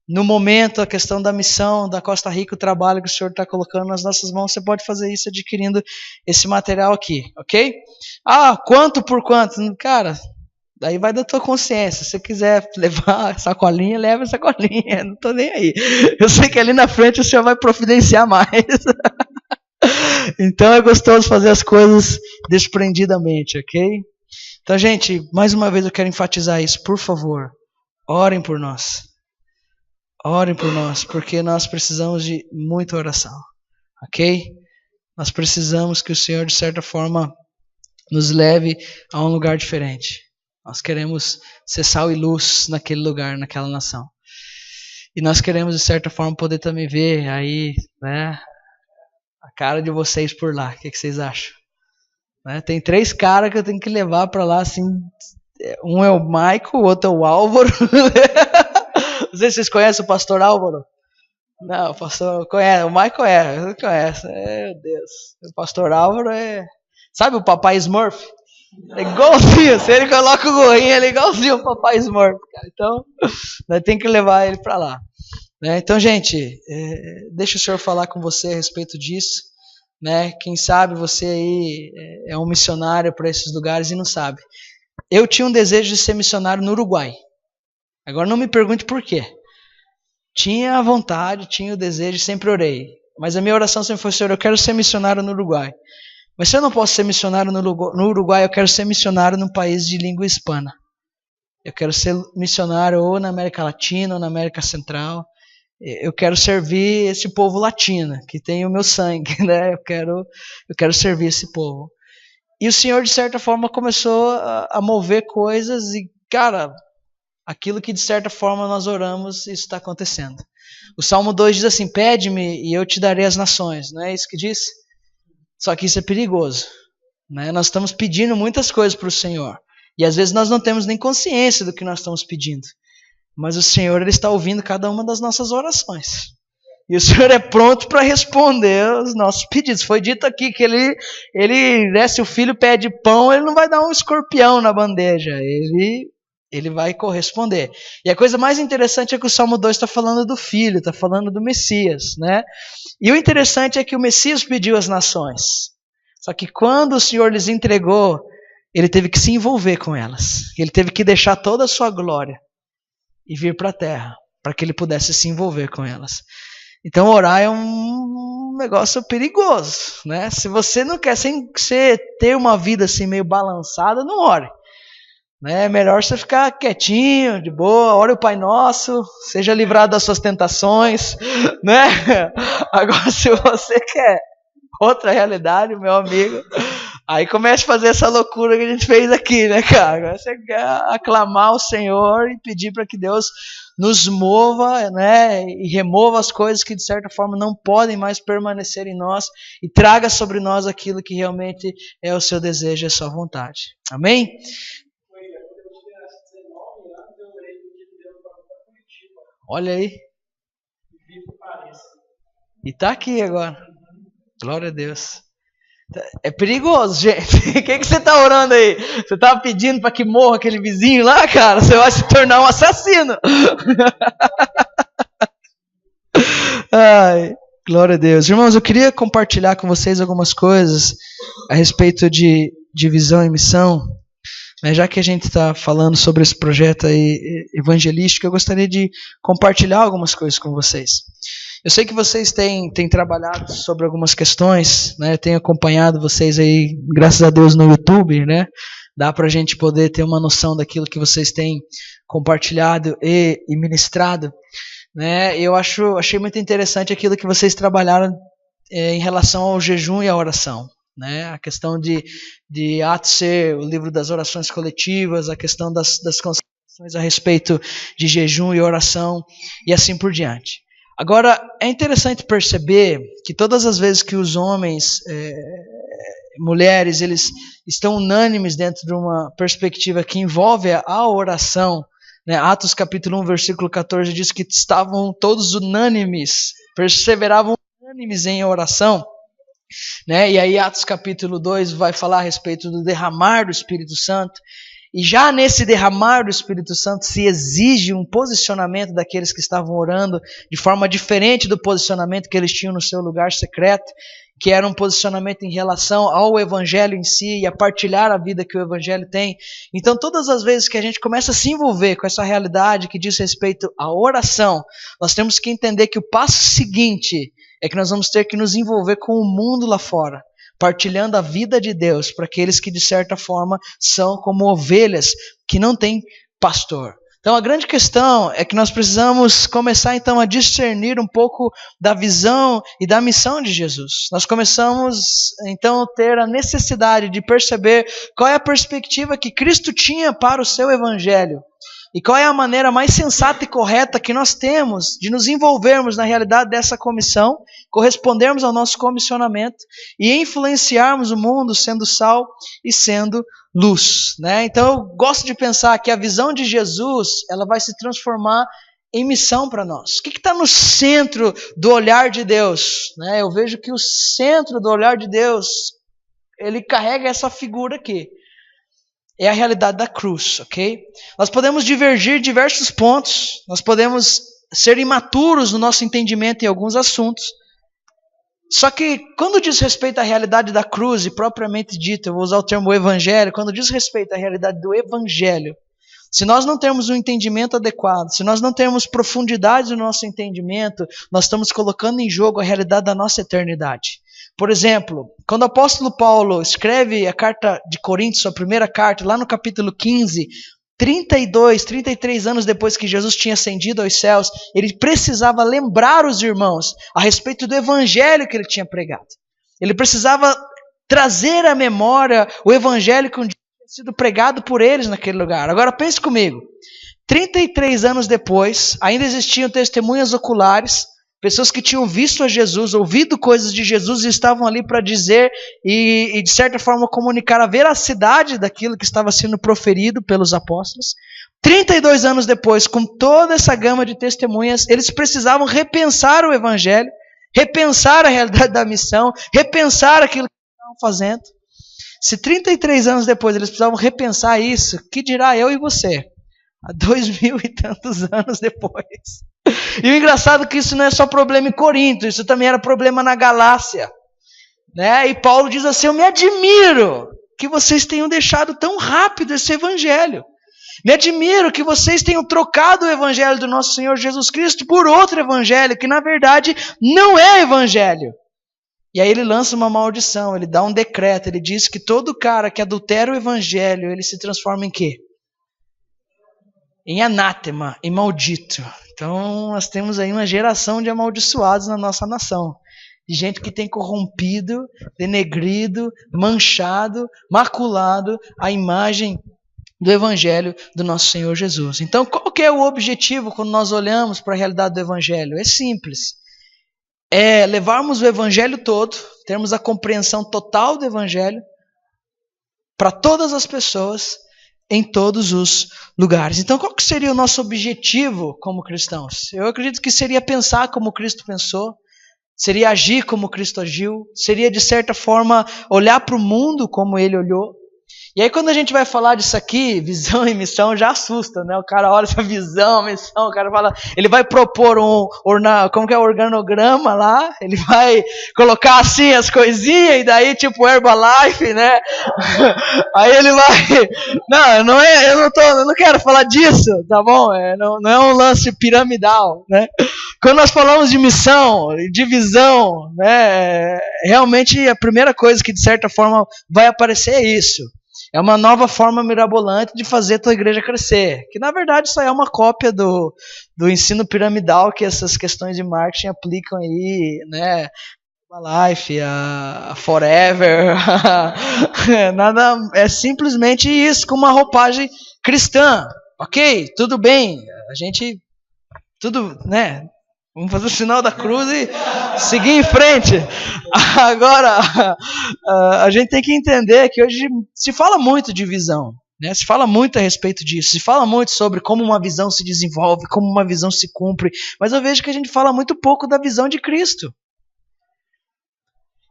no momento, a questão da missão da Costa Rica, o trabalho que o Senhor está colocando nas nossas mãos, você pode fazer isso adquirindo esse material aqui, ok? Quanto por quanto? Cara, daí vai da tua consciência. Se você quiser levar sacolinha, leva sacolinha, não estou nem aí. Eu sei que ali na frente o Senhor vai providenciar mais. Então é gostoso fazer as coisas desprendidamente, ok? Então, gente, mais uma vez eu quero enfatizar isso. Por favor, orem por nós. Orem por nós, porque nós precisamos de muita oração, ok? Nós precisamos que o Senhor, de certa forma, nos leve a um lugar diferente. Nós queremos ser sal e luz naquele lugar, naquela nação. E nós queremos, de certa forma, poder também ver aí, né, a cara de vocês por lá. O que vocês acham? Né? Tem 3 caras que eu tenho que levar para lá, assim. Um é o Michael, o outro é o Álvaro. Não sei se vocês conhecem o pastor Álvaro. Não, o pastor conhece. O Michael não conhece. Meu Deus. O pastor Álvaro é... Sabe o papai Smurf? É igualzinho. Se ele coloca o gorrinho, ele é igualzinho o papai Smurf. Cara. Então, nós temos que levar ele para lá. Então, gente, deixa o Senhor falar com você a respeito disso. Né? Quem sabe você aí é um missionário para esses lugares e não sabe. Eu tinha um desejo de ser missionário no Uruguai. Agora não me pergunte por quê. Tinha a vontade, tinha o desejo, sempre orei. Mas a minha oração sempre foi, Senhor, eu quero ser missionário no Uruguai. Mas se eu não posso ser missionário no Uruguai, eu quero ser missionário num país de língua hispana. Eu quero ser missionário ou na América Latina ou na América Central. Eu quero servir esse povo latino, que tem o meu sangue, né? Eu quero servir esse povo. E o Senhor, de certa forma, começou a mover coisas e, cara, aquilo que de certa forma nós oramos, isso está acontecendo. O Salmo 2 diz assim, pede-me e eu te darei as nações, não é isso que diz? Só que isso é perigoso. Né? Nós estamos pedindo muitas coisas para o Senhor. E às vezes nós não temos nem consciência do que nós estamos pedindo. Mas o Senhor, Ele está ouvindo cada uma das nossas orações. E o Senhor é pronto para responder os nossos pedidos. Foi dito aqui que ele né, se o filho pede pão, ele não vai dar um escorpião na bandeja. Ele vai corresponder. E a coisa mais interessante é que o Salmo 2 está falando do Filho, está falando do Messias. Né? E o interessante é que o Messias pediu as nações. Só que quando o Senhor lhes entregou, Ele teve que se envolver com elas. Ele teve que deixar toda a sua glória e vir para a terra, para que Ele pudesse se envolver com elas. Então orar é um negócio perigoso. Né? Se você não quer ter uma vida assim meio balançada, não ore. É melhor você ficar quietinho, de boa, ore o Pai Nosso, seja livrado das suas tentações, né? Agora, se você quer outra realidade, meu amigo, Aí começa a fazer essa loucura que a gente fez aqui, né, cara? Você quer aclamar o Senhor e pedir para que Deus nos mova, né, e remova as coisas que de certa forma não podem mais permanecer em nós e traga sobre nós aquilo que realmente é o seu desejo e a sua vontade. Amém? Olha aí. E tá aqui agora. Glória a Deus. É perigoso, gente. O que você tá orando aí? Você tá pedindo para que morra aquele vizinho lá, cara? Você vai se tornar um assassino. Ai, glória a Deus. Irmãos, eu queria compartilhar com vocês algumas coisas a respeito de visão e missão. Já que a gente está falando sobre esse projeto aí evangelístico, eu gostaria de compartilhar algumas coisas com vocês. Eu sei que vocês têm trabalhado sobre algumas questões, né? Eu tenho acompanhado vocês aí, graças a Deus, no YouTube, né? Dá para a gente poder ter uma noção daquilo que vocês têm compartilhado e ministrado, né? Eu achei muito interessante aquilo que vocês trabalharam em relação ao jejum e à oração. Né, a questão de Atos ser o livro das orações coletivas, a questão das considerações a respeito de jejum e oração e assim por diante. Agora, é interessante perceber que todas as vezes que os homens, mulheres, eles estão unânimes dentro de uma perspectiva que envolve a oração, né, Atos capítulo 1, versículo 14 diz que estavam todos unânimes, perseveravam unânimes em oração. Né? E aí Atos capítulo 2 vai falar a respeito do derramar do Espírito Santo. E já nesse derramar do Espírito Santo se exige um posicionamento daqueles que estavam orando de forma diferente do posicionamento que eles tinham no seu lugar secreto, que era um posicionamento em relação ao Evangelho em si e a partilhar a vida que o Evangelho tem. Então todas as vezes que a gente começa a se envolver com essa realidade que diz respeito à oração, nós temos que entender que o passo seguinte é que nós vamos ter que nos envolver com o mundo lá fora, partilhando a vida de Deus para aqueles que de certa forma são como ovelhas que não têm pastor. Então a grande questão é que nós precisamos começar então a discernir um pouco da visão e da missão de Jesus. Nós começamos então a ter a necessidade de perceber qual é a perspectiva que Cristo tinha para o seu evangelho. E qual é a maneira mais sensata e correta que nós temos de nos envolvermos na realidade dessa comissão, correspondermos ao nosso comissionamento e influenciarmos o mundo sendo sal e sendo luz, né? Então eu gosto de pensar que a visão de Jesus ela vai se transformar em missão para nós. O que está no centro do olhar de Deus? Né? Eu vejo que o centro do olhar de Deus ele carrega essa figura aqui. É a realidade da cruz, ok? Nós podemos divergir diversos pontos, nós podemos ser imaturos no nosso entendimento em alguns assuntos, só que quando diz respeito à realidade da cruz, e propriamente dito, eu vou usar o termo evangelho, quando diz respeito à realidade do evangelho, se nós não temos um entendimento adequado, se nós não temos profundidade no nosso entendimento, nós estamos colocando em jogo a realidade da nossa eternidade. Por exemplo, quando o apóstolo Paulo escreve a carta de Coríntios, sua primeira carta, lá no capítulo 15, 33 anos depois que Jesus tinha ascendido aos céus, ele precisava lembrar os irmãos a respeito do evangelho que ele tinha pregado. Ele precisava trazer à memória o evangelho que um dia tinha sido pregado por eles naquele lugar. Agora pense comigo, 33 anos depois, ainda existiam testemunhas oculares, pessoas que tinham visto a Jesus, ouvido coisas de Jesus e estavam ali para dizer e de certa forma comunicar a veracidade daquilo que estava sendo proferido pelos apóstolos. 32 anos depois, com toda essa gama de testemunhas, eles precisavam repensar o evangelho, repensar a realidade da missão, repensar aquilo que estavam fazendo. Se 33 anos depois eles precisavam repensar isso, que dirá eu e você? Há 2000 e tantos anos depois. E o engraçado é que isso não é só problema em Corinto, isso também era problema na Galácia. Né? E Paulo diz assim, eu me admiro que vocês tenham deixado tão rápido esse evangelho. Me admiro que vocês tenham trocado o evangelho do nosso Senhor Jesus Cristo por outro evangelho, que na verdade não é evangelho. E aí ele lança uma maldição, ele dá um decreto, ele diz que todo cara que adultera o evangelho, ele se transforma em quê? Em anátema, em maldito. Então nós temos aí uma geração de amaldiçoados na nossa nação. de gente que tem corrompido, denegrido, manchado, maculado a imagem do Evangelho do nosso Senhor Jesus. Então, qual que é o objetivo quando nós olhamos para a realidade do Evangelho? É simples. É levarmos o Evangelho todo, termos a compreensão total do Evangelho para todas as pessoas, em todos os lugares. Então, qual que seria o nosso objetivo como cristãos? Eu acredito que seria pensar como Cristo pensou, seria agir como Cristo agiu, seria, de certa forma, olhar para o mundo como Ele olhou. E aí, quando a gente vai falar disso aqui, visão e missão, já assusta, né? O cara olha essa visão, missão, o cara fala, ele vai propor como que é o organograma lá, ele vai colocar assim as coisinhas, e daí tipo Herbalife, né? Aí ele vai, eu não quero falar disso, tá bom? Não é um lance piramidal, né? Quando nós falamos de missão, de visão, né? Realmente a primeira coisa que de certa forma vai aparecer é isso. É uma nova forma mirabolante de fazer a tua igreja crescer. Que na verdade isso aí é uma cópia do ensino piramidal que essas questões de marketing aplicam aí, né? A Life, a Forever. Nada, é simplesmente isso, com uma roupagem cristã. Ok, tudo bem. A gente, tudo, né? Vamos fazer o sinal da cruz e seguir em frente. Agora, a gente tem que entender que hoje se fala muito de visão, né? Se fala muito a respeito disso, se fala muito sobre como uma visão se desenvolve, como uma visão se cumpre, mas eu vejo que a gente fala muito pouco da visão de Cristo.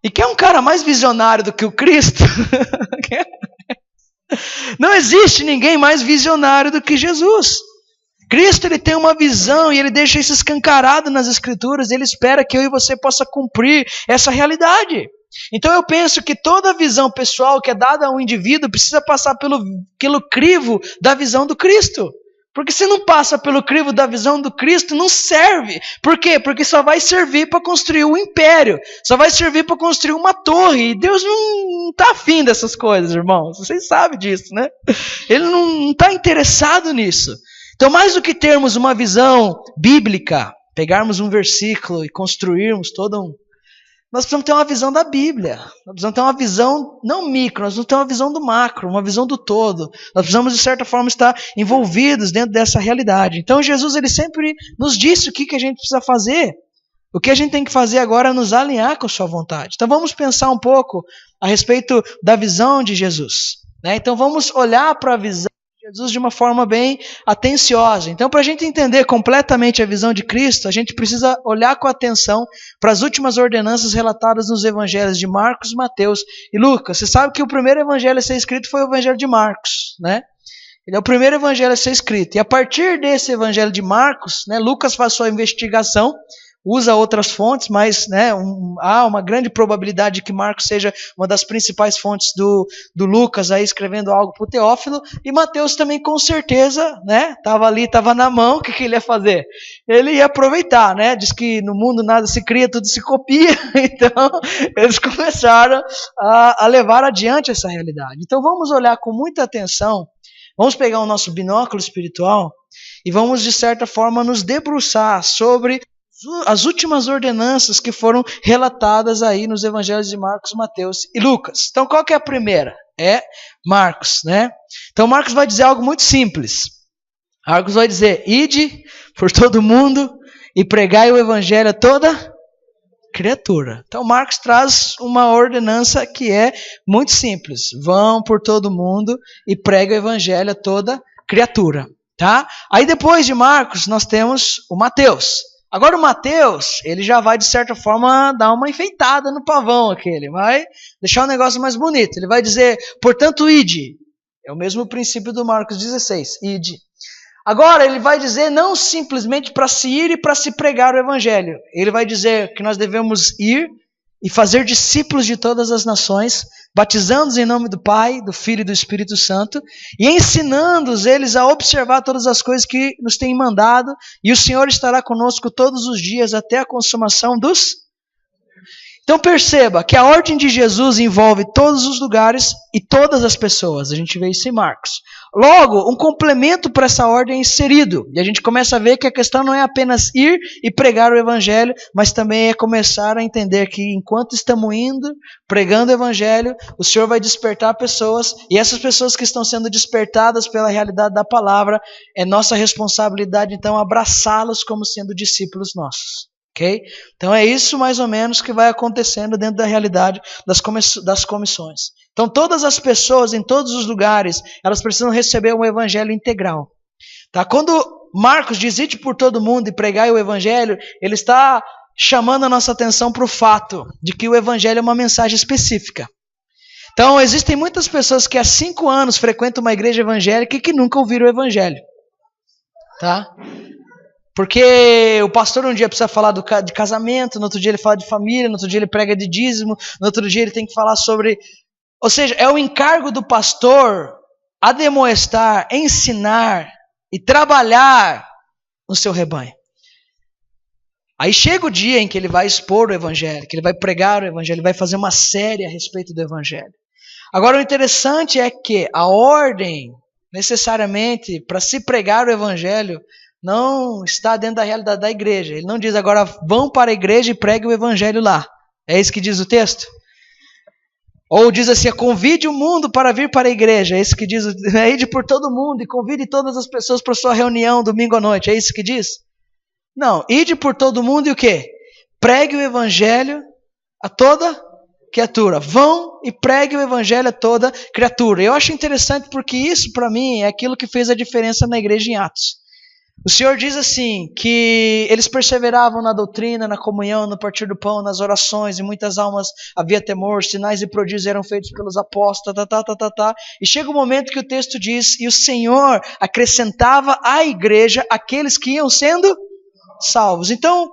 E quem é um cara mais visionário do que o Cristo? Não existe ninguém mais visionário do que Jesus. Cristo, ele tem uma visão e ele deixa isso escancarado nas Escrituras. Ele espera que eu e você possa cumprir essa realidade. Então eu penso que toda visão pessoal que é dada a um indivíduo precisa passar pelo crivo da visão do Cristo. Porque se não passa pelo crivo da visão do Cristo, não serve. Por quê? Porque só vai servir para construir um império. Só vai servir para construir uma torre. E Deus não está afim dessas coisas, irmãos. Vocês sabem disso, né? Ele não está interessado nisso. Então, mais do que termos uma visão bíblica, pegarmos um versículo e construirmos nós precisamos ter uma visão da Bíblia. Nós precisamos ter uma visão, não micro, nós precisamos ter uma visão do macro, uma visão do todo. Nós precisamos, de certa forma, estar envolvidos dentro dessa realidade. Então, Jesus, ele sempre nos disse o que a gente precisa fazer. O que a gente tem que fazer agora é nos alinhar com a sua vontade. Então, vamos pensar um pouco a respeito da visão de Jesus, né? Então, vamos olhar para a visão Jesus de uma forma bem atenciosa. Então, para a gente entender completamente a visão de Cristo, a gente precisa olhar com atenção para as últimas ordenanças relatadas nos evangelhos de Marcos, Mateus e Lucas. Você sabe que o primeiro evangelho a ser escrito foi o evangelho de Marcos, né? Ele é o primeiro evangelho a ser escrito. E a partir desse evangelho de Marcos, né, Lucas faz sua investigação, usa outras fontes, mas, né, há uma grande probabilidade de que Marcos seja uma das principais fontes do Lucas aí escrevendo algo para o Teófilo, e Mateus também com certeza, né, estava na mão. O que ele ia fazer? Ele ia aproveitar, né, diz que no mundo nada se cria, tudo se copia, então eles começaram a levar adiante essa realidade. Então vamos olhar com muita atenção, vamos pegar o nosso binóculo espiritual e vamos de certa forma nos debruçar sobre as últimas ordenanças que foram relatadas aí nos evangelhos de Marcos, Mateus e Lucas. Então, qual que é a primeira? É Marcos, né? Então, Marcos vai dizer algo muito simples. Marcos vai dizer, ide por todo mundo e pregai o evangelho a toda criatura. Então, Marcos traz uma ordenança que é muito simples. Vão por todo mundo e pregai o evangelho a toda criatura, tá? Aí, depois de Marcos, nós temos o Mateus. Agora o Mateus, ele já vai de certa forma dar uma enfeitada no pavão aquele, vai deixar o negócio mais bonito. Ele vai dizer, portanto, ide. É o mesmo princípio do Marcos 16, ide. Agora ele vai dizer não simplesmente para se ir e para se pregar o evangelho. Ele vai dizer que nós devemos ir e fazer discípulos de todas as nações, batizando-os em nome do Pai, do Filho e do Espírito Santo, e ensinando-os eles a observar todas as coisas que nos tem mandado, e o Senhor estará conosco todos os dias até a consumação dos... Então perceba que a ordem de Jesus envolve todos os lugares e todas as pessoas. A gente vê isso em Marcos. Logo, um complemento para essa ordem é inserido. E a gente começa a ver que a questão não é apenas ir e pregar o evangelho, mas também é começar a entender que enquanto estamos indo, pregando o evangelho, o Senhor vai despertar pessoas, e essas pessoas que estão sendo despertadas pela realidade da palavra, é nossa responsabilidade então abraçá-los como sendo discípulos nossos. Okay? Então é isso mais ou menos que vai acontecendo dentro da realidade das comissões. Então todas as pessoas em todos os lugares, elas precisam receber um evangelho integral. Tá? Quando Marcos diz ide por todo mundo e pregai o evangelho, ele está chamando a nossa atenção para o fato de que o evangelho é uma mensagem específica. Então existem muitas pessoas que há 5 anos frequentam uma igreja evangélica e que nunca ouviram o evangelho. Tá? Porque o pastor um dia precisa falar de casamento, no outro dia ele fala de família, no outro dia ele prega de dízimo, no outro dia ele tem que falar sobre... Ou seja, é o encargo do pastor admoestar, ensinar e trabalhar no seu rebanho. Aí chega o dia em que ele vai expor o evangelho, que ele vai pregar o evangelho, ele vai fazer uma série a respeito do evangelho. Agora o interessante é que a ordem, necessariamente, para se pregar o evangelho, não está dentro da realidade da igreja. Ele não diz agora vão para a igreja e pregue o evangelho lá. É isso que diz o texto? Ou diz assim, convide o mundo para vir para a igreja. É isso que diz, ide por todo mundo e convide todas as pessoas para a sua reunião domingo à noite. É isso que diz? Não, ide por todo mundo e o quê? Pregue o evangelho a toda criatura. Vão e pregue o evangelho a toda criatura. Eu acho interessante porque isso para mim é aquilo que fez a diferença na igreja em Atos. O Senhor diz assim, que eles perseveravam na doutrina, na comunhão, no partir do pão, nas orações, e muitas almas havia temor, sinais e prodígios eram feitos pelos apóstolos, E chega um momento que o texto diz, e o Senhor acrescentava à igreja aqueles que iam sendo salvos. Então,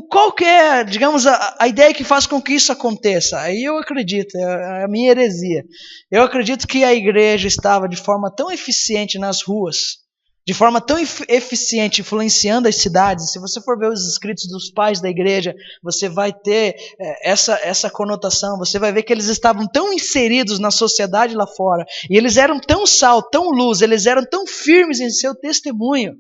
qual que é, digamos, a ideia que faz com que isso aconteça? Aí eu acredito, é a minha heresia. Eu acredito que a igreja estava de forma tão eficiente nas ruas, de forma tão eficiente, influenciando as cidades. Se você for ver os escritos dos pais da igreja, você vai ter essa conotação, você vai ver que eles estavam tão inseridos na sociedade lá fora, e eles eram tão sal, tão luz, eles eram tão firmes em seu testemunho,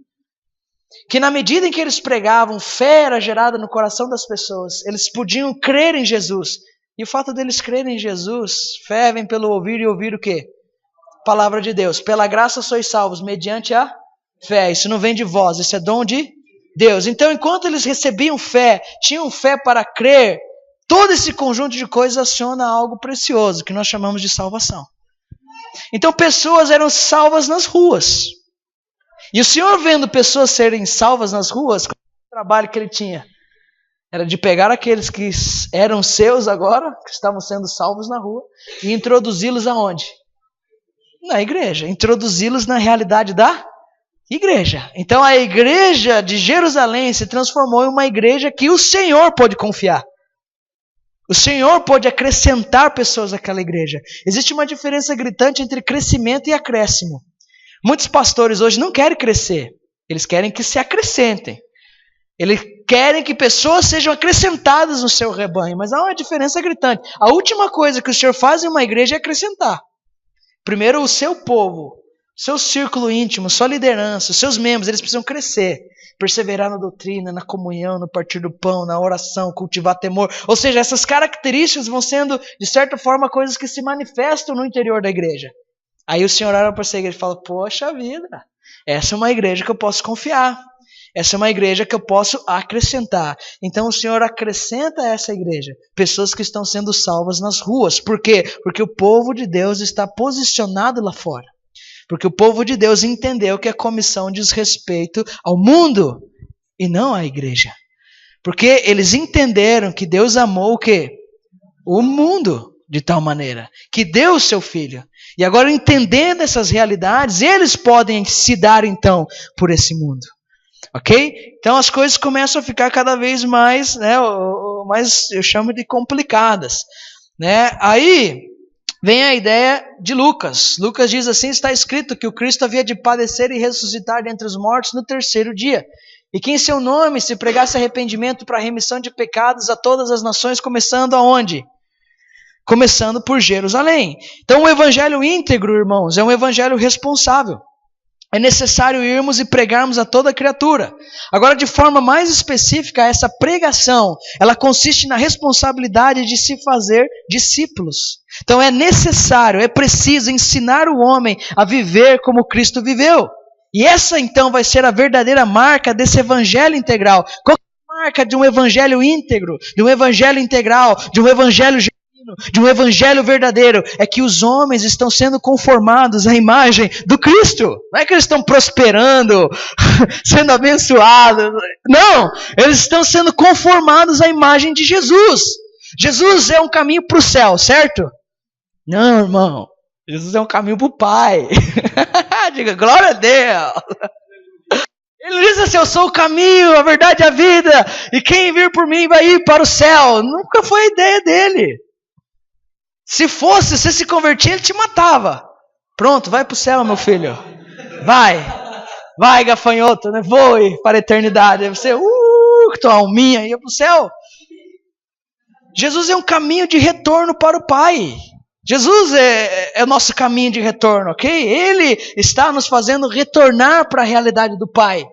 que na medida em que eles pregavam, fé era gerada no coração das pessoas, eles podiam crer em Jesus. E o fato deles crerem em Jesus, fé vem pelo ouvir, e ouvir o quê? Palavra de Deus. Pela graça sois salvos, mediante a fé. Isso não vem de vós, isso é dom de Deus. Então, enquanto eles recebiam fé, tinham fé para crer, todo esse conjunto de coisas aciona algo precioso, que nós chamamos de salvação. Então, pessoas eram salvas nas ruas. E o Senhor, vendo pessoas serem salvas nas ruas, qual era o trabalho que ele tinha? Era de pegar aqueles que eram seus agora, que estavam sendo salvos na rua, e introduzi-los aonde? Na igreja. Introduzi-los na realidade da igreja. Então a igreja de Jerusalém se transformou em uma igreja que o Senhor pode confiar. O Senhor pode acrescentar pessoas àquela igreja. Existe uma diferença gritante entre crescimento e acréscimo. Muitos pastores hoje não querem crescer. Eles querem que se acrescentem. Eles querem que pessoas sejam acrescentadas no seu rebanho. Mas há uma diferença gritante. A última coisa que o Senhor faz em uma igreja é acrescentar. Primeiro o seu povo, seu círculo íntimo, sua liderança, os seus membros, eles precisam crescer, perseverar na doutrina, na comunhão, no partir do pão, na oração, cultivar temor. Ou seja, essas características vão sendo, de certa forma, coisas que se manifestam no interior da igreja. Aí o Senhor olha para essa igreja e fala, poxa vida, essa é uma igreja que eu posso confiar. Essa é uma igreja que eu posso acrescentar. Então o Senhor acrescenta a essa igreja pessoas que estão sendo salvas nas ruas. Por quê? Porque o povo de Deus está posicionado lá fora. Porque o povo de Deus entendeu que a comissão diz respeito ao mundo e não à igreja. Porque eles entenderam que Deus amou o quê? O mundo de tal maneira que deu o seu filho. E agora, entendendo essas realidades, eles podem se dar então por esse mundo. Ok? Então as coisas começam a ficar cada vez mais, mais eu chamo de complicadas. Né? Aí vem a ideia de Lucas. Lucas diz assim, está escrito que o Cristo havia de padecer e ressuscitar dentre os mortos no 3º dia. E que em seu nome se pregasse arrependimento para a remissão de pecados a todas as nações, começando aonde? começando por Jerusalém. Então o evangelho íntegro, irmãos, é um evangelho responsável. É necessário irmos e pregarmos a toda criatura. Agora, de forma mais específica, essa pregação, ela consiste na responsabilidade de se fazer discípulos. Então é necessário, é preciso ensinar o homem a viver como Cristo viveu. E essa então vai ser a verdadeira marca desse evangelho integral. Qual é a marca de um evangelho íntegro, de um evangelho integral, de um evangelho de um evangelho verdadeiro? É que os homens estão sendo conformados à imagem do Cristo. Não é que eles estão prosperando, sendo abençoados. Não, eles estão sendo conformados à imagem de Jesus. Jesus é um caminho para o céu, certo? Não, irmão. Jesus é um caminho para o Pai. Diga, glória a Deus. Ele diz assim, eu sou o caminho, a verdade e a vida. E quem vir por mim vai ir para o céu. Nunca foi a ideia dele. Se fosse, você se convertia, ele te matava. Pronto, vai para o céu, meu filho. Vai, gafanhoto, né? Voe para a eternidade. Aí você, tua alminha ia para o céu. Jesus é um caminho de retorno para o Pai. Jesus é o nosso caminho de retorno, ok? Ele está nos fazendo retornar para a realidade do Pai.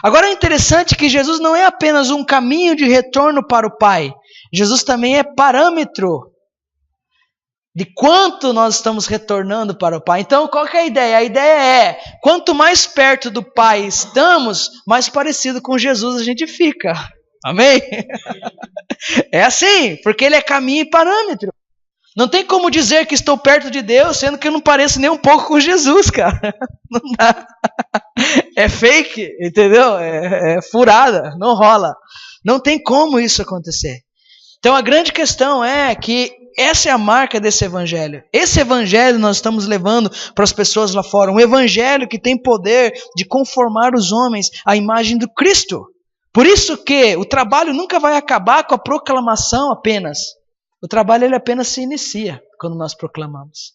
Agora é interessante que Jesus não é apenas um caminho de retorno para o Pai. Jesus também é parâmetro de quanto nós estamos retornando para o Pai. Então, qual que é a ideia? A ideia é, quanto mais perto do Pai estamos, mais parecido com Jesus a gente fica. Amém? É assim, porque Ele é caminho e parâmetro. Não tem como dizer que estou perto de Deus, sendo que eu não pareço nem um pouco com Jesus, cara. Não dá. É fake, entendeu? É furada, não rola. Não tem como isso acontecer. Então a grande questão é que essa é a marca desse evangelho. Esse evangelho nós estamos levando para as pessoas lá fora. Um evangelho que tem poder de conformar os homens à imagem do Cristo. Por isso que o trabalho nunca vai acabar com a proclamação apenas. O trabalho ele apenas se inicia quando nós proclamamos.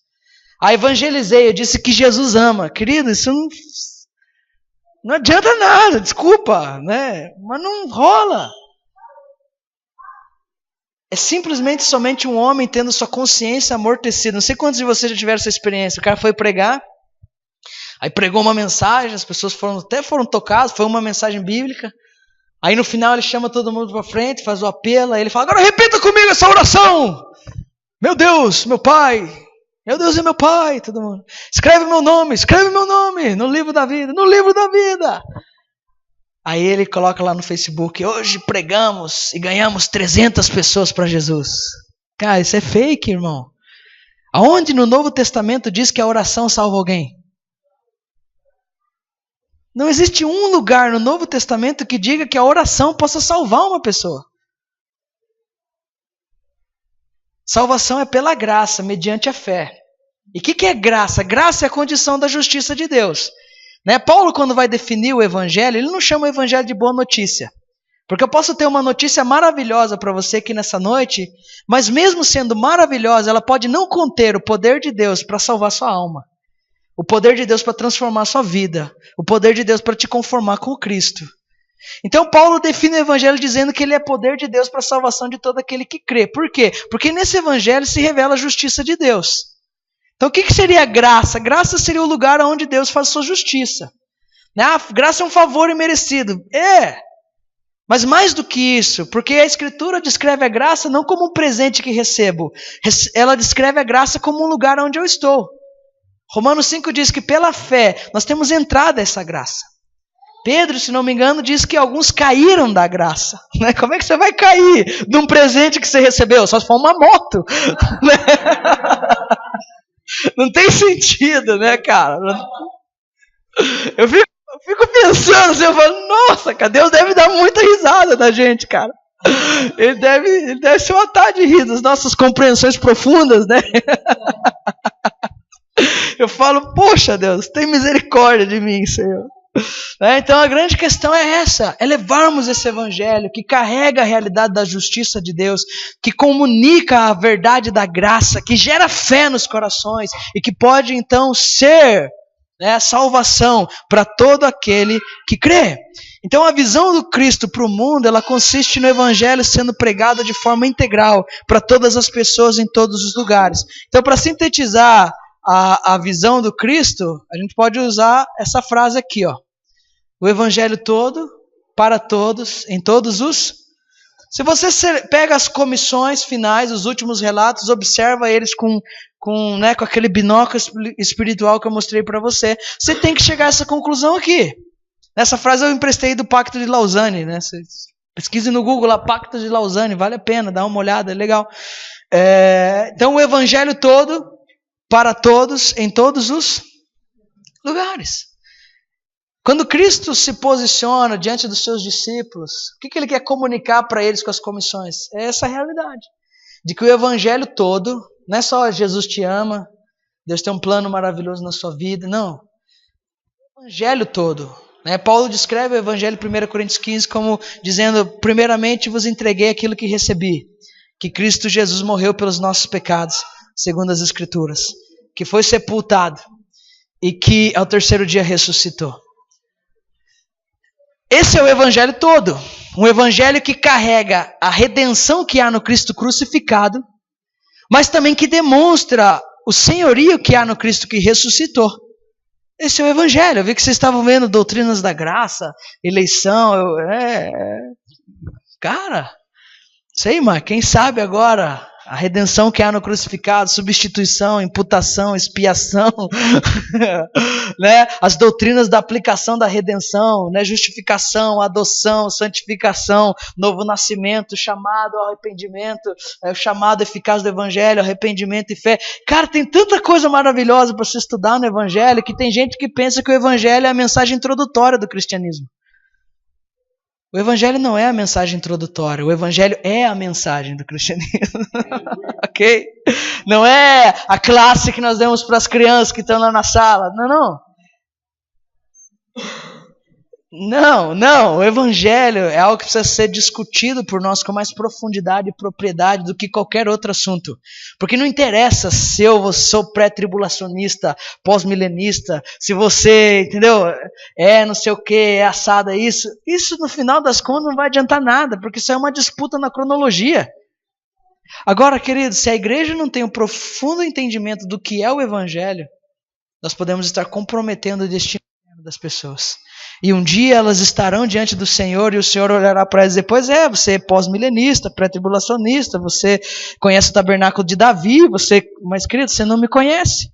A evangelizei, eu disse que Jesus ama. Querido, isso não adianta nada, desculpa, né? Mas não rola. É simplesmente somente um homem tendo sua consciência amortecida. Não sei quantos de vocês já tiveram essa experiência. O cara foi pregar, aí pregou uma mensagem, as pessoas até foram tocadas, foi uma mensagem bíblica. Aí no final ele chama todo mundo para frente, faz o apelo, aí ele fala, agora repita comigo essa oração. Meu Deus, meu Pai, meu Deus é meu Pai, todo mundo. Escreve meu nome no livro da vida, no livro da vida. Aí ele coloca lá no Facebook, hoje pregamos e ganhamos 300 pessoas para Jesus. Cara, isso é fake, irmão. Aonde no Novo Testamento diz que a oração salva alguém? Não existe um lugar no Novo Testamento que diga que a oração possa salvar uma pessoa. Salvação é pela graça, mediante a fé. E o que é graça? Graça é a condição da justiça de Deus. Né? Paulo, quando vai definir o evangelho, ele não chama o evangelho de boa notícia. Porque eu posso ter uma notícia maravilhosa para você aqui nessa noite, mas mesmo sendo maravilhosa, ela pode não conter o poder de Deus para salvar sua alma. O poder de Deus para transformar sua vida. O poder de Deus para te conformar com o Cristo. Então Paulo define o evangelho dizendo que ele é poder de Deus para a salvação de todo aquele que crê. Por quê? Porque nesse evangelho se revela a justiça de Deus. Então o que seria graça? Graça seria o lugar onde Deus faz sua justiça. Graça é um favor imerecido. Mas mais do que isso, porque a Escritura descreve a graça não como um presente que recebo. Ela descreve a graça como um lugar onde eu estou. Romanos 5 diz que pela fé nós temos entrado a essa graça. Pedro, se não me engano, diz que alguns caíram da graça. Né? Como é que você vai cair de um presente que você recebeu? Só se for uma moto. Não tem sentido, né, cara? Eu fico pensando, assim, eu falo, nossa, cara, Deus deve dar muita risada da gente, cara. Ele deve se matar de rir das nossas compreensões profundas, né? Eu falo, poxa Deus, tem misericórdia de mim, Senhor. Então a grande questão é essa, é levarmos esse evangelho que carrega a realidade da justiça de Deus, que comunica a verdade da graça, que gera fé nos corações e que pode então ser né, salvação para todo aquele que crê. Então a visão do Cristo para o mundo, ela consiste no Evangelho sendo pregado de forma integral para todas as pessoas em todos os lugares. Então, para sintetizar a visão do Cristo, a gente pode usar essa frase aqui, ó. O Evangelho todo, para todos, em todos os... Se você pega as comissões finais, os últimos relatos, observa eles com aquele binóculo espiritual que eu mostrei para você, você tem que chegar a essa conclusão aqui. Nessa frase eu emprestei do Pacto de Lausanne, né? Você pesquise no Google lá, Pacto de Lausanne, vale a pena, dá uma olhada, é legal. Então o Evangelho todo, para todos, em todos os lugares. Quando Cristo se posiciona diante dos seus discípulos, o que ele quer comunicar para eles com as comissões? É essa realidade, de que o Evangelho todo, não é só Jesus te ama, Deus tem um plano maravilhoso na sua vida, não. O Evangelho todo. Né? Paulo descreve o Evangelho em 1 Coríntios 15 como dizendo, primeiramente vos entreguei aquilo que recebi, que Cristo Jesus morreu pelos nossos pecados, segundo as Escrituras, que foi sepultado e que ao terceiro dia ressuscitou. Esse é o Evangelho todo, um Evangelho que carrega a redenção que há no Cristo crucificado, mas também que demonstra o senhorio que há no Cristo que ressuscitou. Esse é o Evangelho. Eu vi que vocês estavam vendo doutrinas da graça, eleição, cara, sei, mas quem sabe agora a redenção que há no crucificado, substituição, imputação, expiação, né? As doutrinas da aplicação da redenção, né? Justificação, adoção, santificação, novo nascimento, chamado ao arrependimento, o chamado eficaz do Evangelho, arrependimento e fé. Cara, tem tanta coisa maravilhosa para se estudar no Evangelho que tem gente que pensa que o Evangelho é a mensagem introdutória do cristianismo. O Evangelho não é a mensagem introdutória, o Evangelho é a mensagem do cristianismo. Ok? Não é a classe que nós demos para as crianças que estão lá na sala. Não. O Evangelho é algo que precisa ser discutido por nós com mais profundidade e propriedade do que qualquer outro assunto. Porque não interessa se eu sou pré-tribulacionista, pós-milenista, se você, entendeu, não sei o que, é assado, é isso. Isso no final das contas não vai adiantar nada, porque isso é uma disputa na cronologia. Agora, querido, se a igreja não tem um profundo entendimento do que é o Evangelho, nós podemos estar comprometendo o destino das pessoas. E um dia elas estarão diante do Senhor e o Senhor olhará para elas e dizer, pois é, você é pós-milenista, pré-tribulacionista, você conhece o tabernáculo de Davi, mas querido, você não me conhece.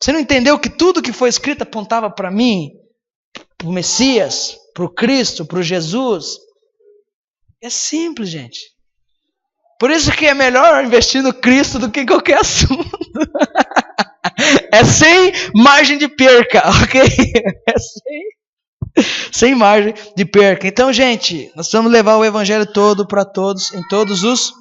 Você não entendeu que tudo que foi escrito apontava para mim, para o Messias, para o Cristo, para o Jesus? É simples, gente. Por isso que é melhor investir no Cristo do que em qualquer assunto. É sem margem de perca, ok? É sem margem de perca. Então, gente, nós vamos levar o Evangelho todo para todos, em todos os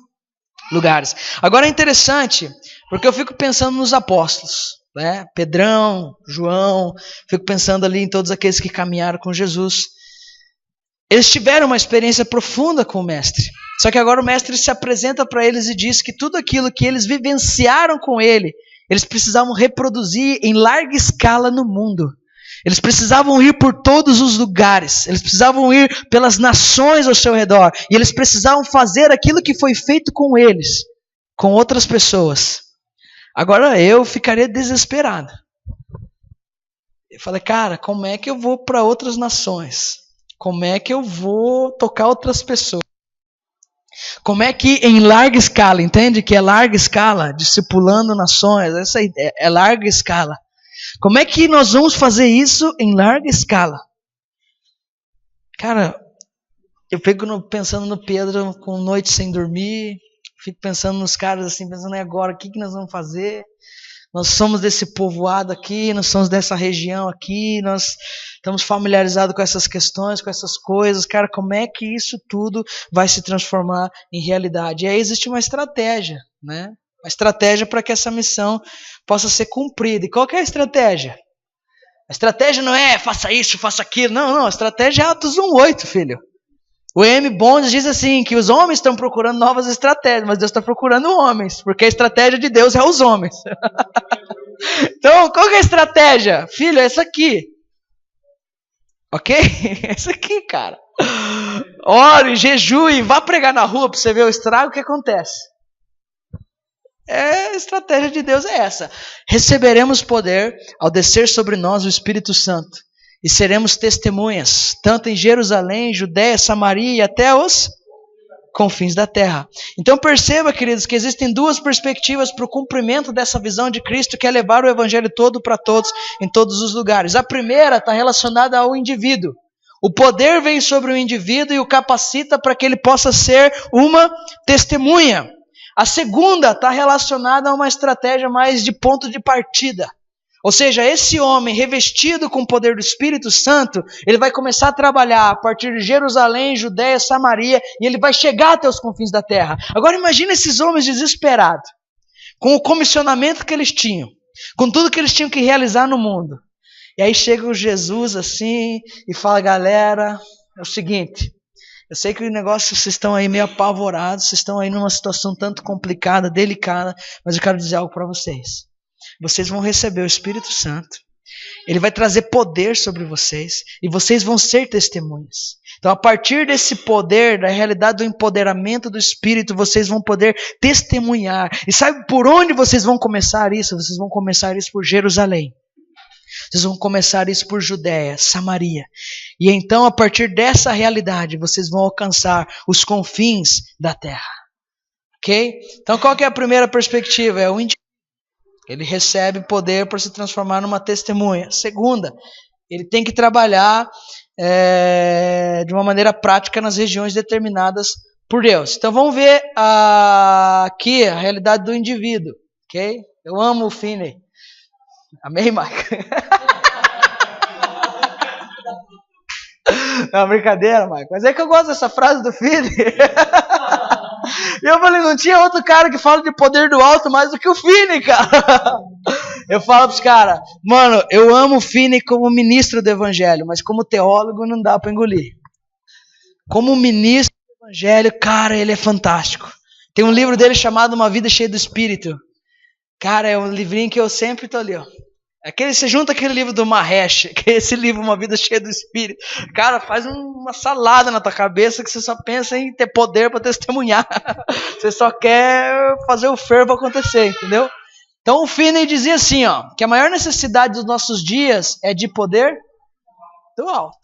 lugares. Agora é interessante, porque eu fico pensando nos apóstolos, né? Pedrão, João, fico pensando ali em todos aqueles que caminharam com Jesus. Eles tiveram uma experiência profunda com o Mestre. Só que agora o Mestre se apresenta para eles e diz que tudo aquilo que eles vivenciaram com ele, eles precisavam reproduzir em larga escala no mundo. Eles precisavam ir por todos os lugares. Eles precisavam ir pelas nações ao seu redor. E eles precisavam fazer aquilo que foi feito com eles, com outras pessoas. Agora eu ficaria desesperado. Eu falei, cara, como é que eu vou para outras nações? Como é que eu vou tocar outras pessoas? Como é que em larga escala, entende que é larga escala, discipulando nações, essa é larga escala. Como é que nós vamos fazer isso em larga escala? Cara, eu fico pensando no Pedro com noite sem dormir, fico pensando nos caras assim, pensando agora, o que nós vamos fazer? Nós somos desse povoado aqui, nós somos dessa região aqui, nós estamos familiarizados com essas questões, com essas coisas. Cara, como é que isso tudo vai se transformar em realidade? E aí existe uma estratégia, né? Uma estratégia para que essa missão possa ser cumprida. E qual que é a estratégia? A estratégia não é faça isso, faça aquilo. Não, a estratégia é Atos 1:8, filho. O M. Bond diz assim, que os homens estão procurando novas estratégias, mas Deus está procurando homens, porque a estratégia de Deus é os homens. Então, qual que é a estratégia? Filho, é essa aqui. Ok? É essa aqui, cara. Ore, jejue, vá pregar na rua para você ver o estrago que acontece. A estratégia de Deus é essa. Receberemos poder ao descer sobre nós o Espírito Santo. E seremos testemunhas, tanto em Jerusalém, Judéia, Samaria e até os confins da terra. Então perceba, queridos, que existem duas perspectivas para o cumprimento dessa visão de Cristo, que é levar o evangelho todo para todos, em todos os lugares. A primeira está relacionada ao indivíduo. O poder vem sobre o indivíduo e o capacita para que ele possa ser uma testemunha. A segunda está relacionada a uma estratégia mais de ponto de partida. Ou seja, esse homem revestido com o poder do Espírito Santo, ele vai começar a trabalhar a partir de Jerusalém, Judéia, Samaria, e ele vai chegar até os confins da terra. Agora imagina esses homens desesperados, com o comissionamento que eles tinham, com tudo que eles tinham que realizar no mundo. E aí chega o Jesus assim, e fala, galera, é o seguinte, eu sei que o negócio, vocês estão aí meio apavorados, vocês estão aí numa situação tanto complicada, delicada, mas eu quero dizer algo para vocês. Vocês vão receber o Espírito Santo. Ele vai trazer poder sobre vocês. E vocês vão ser testemunhas. Então, a partir desse poder, da realidade do empoderamento do Espírito, vocês vão poder testemunhar. E sabe por onde vocês vão começar isso? Vocês vão começar isso por Jerusalém. Vocês vão começar isso por Judéia, Samaria. E então, a partir dessa realidade, vocês vão alcançar os confins da terra. Ok? Então, qual que é a primeira perspectiva? É o indivíduo. Ele recebe poder para se transformar numa testemunha. Segunda, ele tem que trabalhar de uma maneira prática nas regiões determinadas por Deus. Então vamos ver aqui a realidade do indivíduo. Ok? Eu amo o Finney. Amém, Mike? Não, brincadeira, Mike. Mas é que eu gosto dessa frase do Finney. E eu falei, não tinha outro cara que fala de poder do alto mais do que o Finney, cara. Eu falo pros caras, mano, eu amo o Finney como ministro do evangelho, mas como teólogo não dá pra engolir. Como ministro do evangelho, cara, ele é fantástico. Tem um livro dele chamado Uma Vida Cheia do Espírito. Cara, é um livrinho que eu sempre tô ali, ó. Você junta aquele livro do Mahesh, que é esse livro, Uma Vida Cheia do Espírito. Cara, faz uma salada na tua cabeça que você só pensa em ter poder para testemunhar. Você só quer fazer o fervo acontecer, entendeu? Então o Finney dizia assim, ó, que a maior necessidade dos nossos dias é de poder do alto.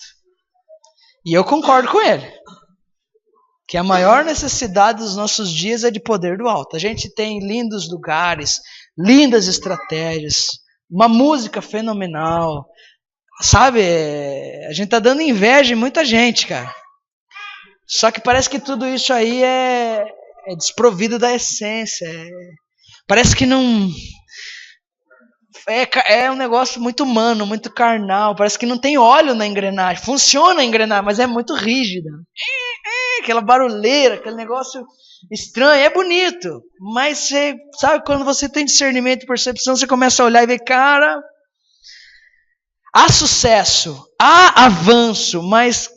E eu concordo com ele. Que a maior necessidade dos nossos dias é de poder do alto. A gente tem lindos lugares, lindas estratégias, uma música fenomenal, sabe? A gente tá dando inveja em muita gente, cara. Só que parece que tudo isso aí é desprovido da essência. Parece que não... É um negócio muito humano, muito carnal. Parece que não tem óleo na engrenagem. Funciona a engrenagem, mas é muito rígida. Aquela barulheira, aquele negócio estranho. É bonito, mas você sabe, quando você tem discernimento e percepção, você começa a olhar e ver, cara, há sucesso, há avanço, mas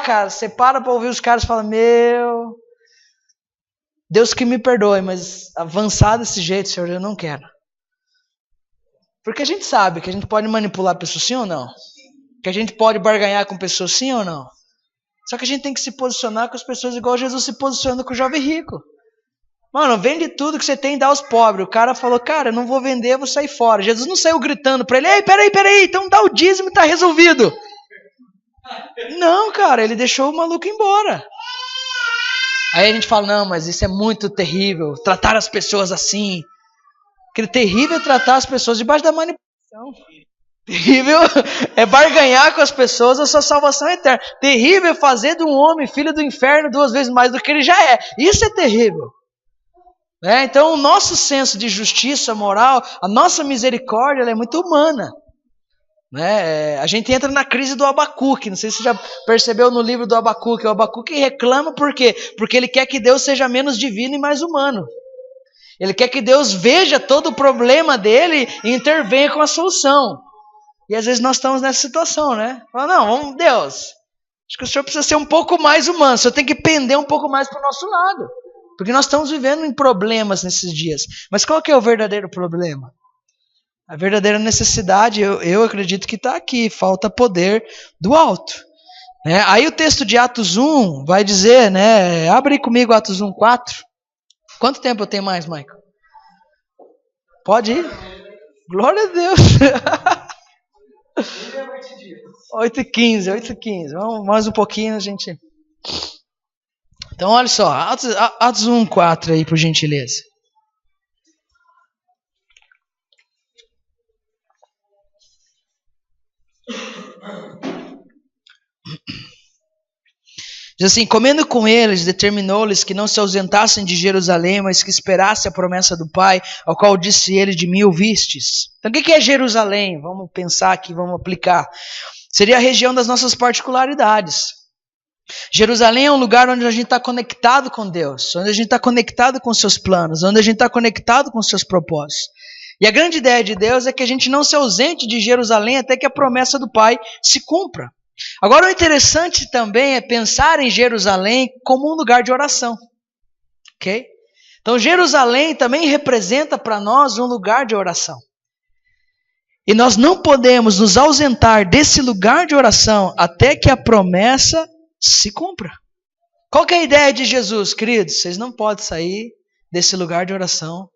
cara, você para ouvir os caras e fala, meu, Deus que me perdoe, mas avançar desse jeito, Senhor, eu não quero. Porque a gente sabe que a gente pode manipular pessoas sim ou não? Que a gente pode barganhar com pessoas sim ou não? Só que a gente tem que se posicionar com as pessoas igual Jesus se posiciona com o jovem rico. Mano, vende tudo que você tem e dá aos pobres. O cara falou, cara, eu não vou vender, eu vou sair fora. Jesus não saiu gritando para ele, ei, peraí, então dá o dízimo e tá resolvido. Não, cara, ele deixou o maluco embora. Aí a gente fala, não, mas isso é muito terrível, tratar as pessoas assim. Aquele terrível é tratar as pessoas debaixo da manipulação. Terrível é barganhar com as pessoas a sua salvação eterna. Terrível é fazer de um homem filho do inferno 2 vezes mais do que ele já é. Isso é terrível. Então o nosso senso de justiça moral, a nossa misericórdia, ela é muito humana. A gente entra na crise do Abacuque. Não sei se você já percebeu no livro do Abacuque. O Abacuque reclama por quê? Porque ele quer que Deus seja menos divino e mais humano. Ele quer que Deus veja todo o problema dele e intervenha com a solução. E às vezes nós estamos nessa situação, né? Fala, não, vamos, Deus, Acho que o senhor precisa ser um pouco mais humano, o senhor tem que pender um pouco mais para o nosso lado. Porque nós estamos vivendo em problemas nesses dias. Mas qual que é o verdadeiro problema? A verdadeira necessidade, eu acredito que está aqui, falta poder do alto. Aí o texto de Atos 1 vai dizer, né? Abre comigo Atos 1, 4. Quanto tempo eu tenho mais, Michael? Pode ir? Glória a Deus! 8h15, 8h15. Vamos mais um pouquinho, gente. Então, olha só, Atos 1, 4 aí, por gentileza. Diz assim, comendo com eles, determinou-lhes que não se ausentassem de Jerusalém, mas que esperassem a promessa do Pai, ao qual disse ele, de mim ouvistes. Então o que é Jerusalém? Vamos pensar aqui, vamos aplicar. Seria a região das nossas particularidades. Jerusalém é um lugar onde a gente está conectado com Deus, onde a gente está conectado com seus planos, onde a gente está conectado com seus propósitos. E a grande ideia de Deus é que a gente não se ausente de Jerusalém até que a promessa do Pai se cumpra. Agora o interessante também é pensar em Jerusalém como um lugar de oração. Ok? Então Jerusalém também representa para nós um lugar de oração. E nós não podemos nos ausentar desse lugar de oração até que a promessa se cumpra. Qual que é a ideia de Jesus, queridos? Vocês não podem sair desse lugar de oração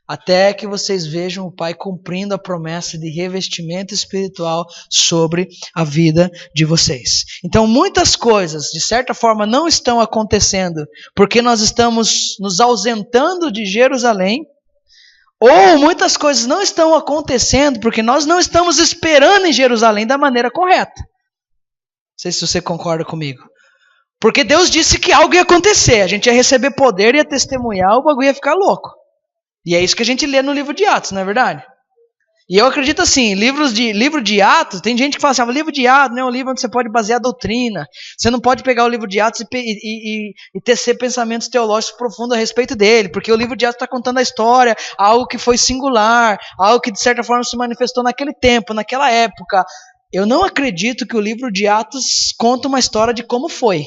até que vocês vejam o Pai cumprindo a promessa de revestimento espiritual sobre a vida de vocês. Então, muitas coisas, de certa forma, não estão acontecendo porque nós estamos nos ausentando de Jerusalém, ou muitas coisas não estão acontecendo porque nós não estamos esperando em Jerusalém da maneira correta. Não sei se você concorda comigo. Porque Deus disse que algo ia acontecer, a gente ia receber poder, ia testemunhar, o bagulho ia ficar louco. E é isso que a gente lê no livro de Atos, não é verdade? E eu acredito assim, livro de Atos, tem gente que fala assim, o livro de Atos não é um livro onde você pode basear a doutrina. Você não pode pegar o livro de Atos e tecer pensamentos teológicos profundos a respeito dele, porque o livro de Atos está contando a história, algo que foi singular, algo que de certa forma se manifestou naquele tempo, naquela época. Eu não acredito que o livro de Atos conta uma história de como foi.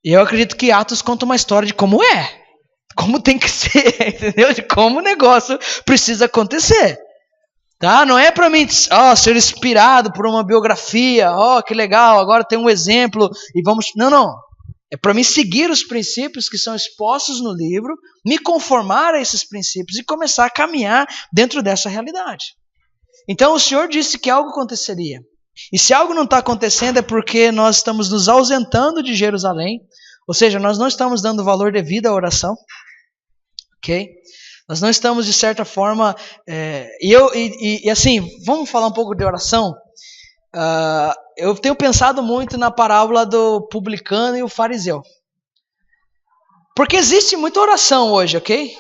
Eu acredito que Atos conta uma história de como é. Como tem que ser, entendeu? De como o negócio precisa acontecer. Tá? Não é para mim ser inspirado por uma biografia, que legal, agora tem um exemplo e vamos... Não. É para mim seguir os princípios que são expostos no livro, me conformar a esses princípios e começar a caminhar dentro dessa realidade. Então o Senhor disse que algo aconteceria. E se algo não está acontecendo é porque nós estamos nos ausentando de Jerusalém, ou seja, nós não estamos dando valor devido à oração. Ok? Nós não estamos, de certa forma... E assim, vamos falar um pouco de oração? Eu tenho pensado muito na parábola do publicano e o fariseu. Porque existe muita oração hoje, ok?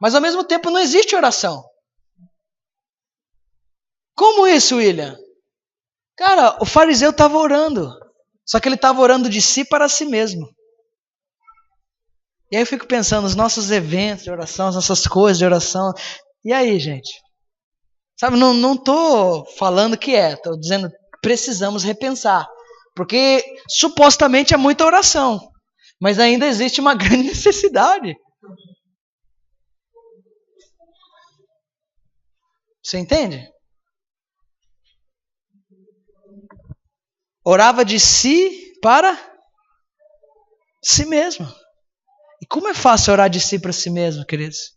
Mas ao mesmo tempo não existe oração. Como isso, William? Cara, o fariseu estava orando. Só que ele estava orando de si para si mesmo. E aí eu fico pensando nos nossos eventos de oração, as nossas coisas de oração. E aí, gente? Sabe, não estou falando que estou dizendo que precisamos repensar. Porque supostamente é muita oração. Mas ainda existe uma grande necessidade. Você entende? Orava de si para si mesmo. E como é fácil orar de si para si mesmo, queridos?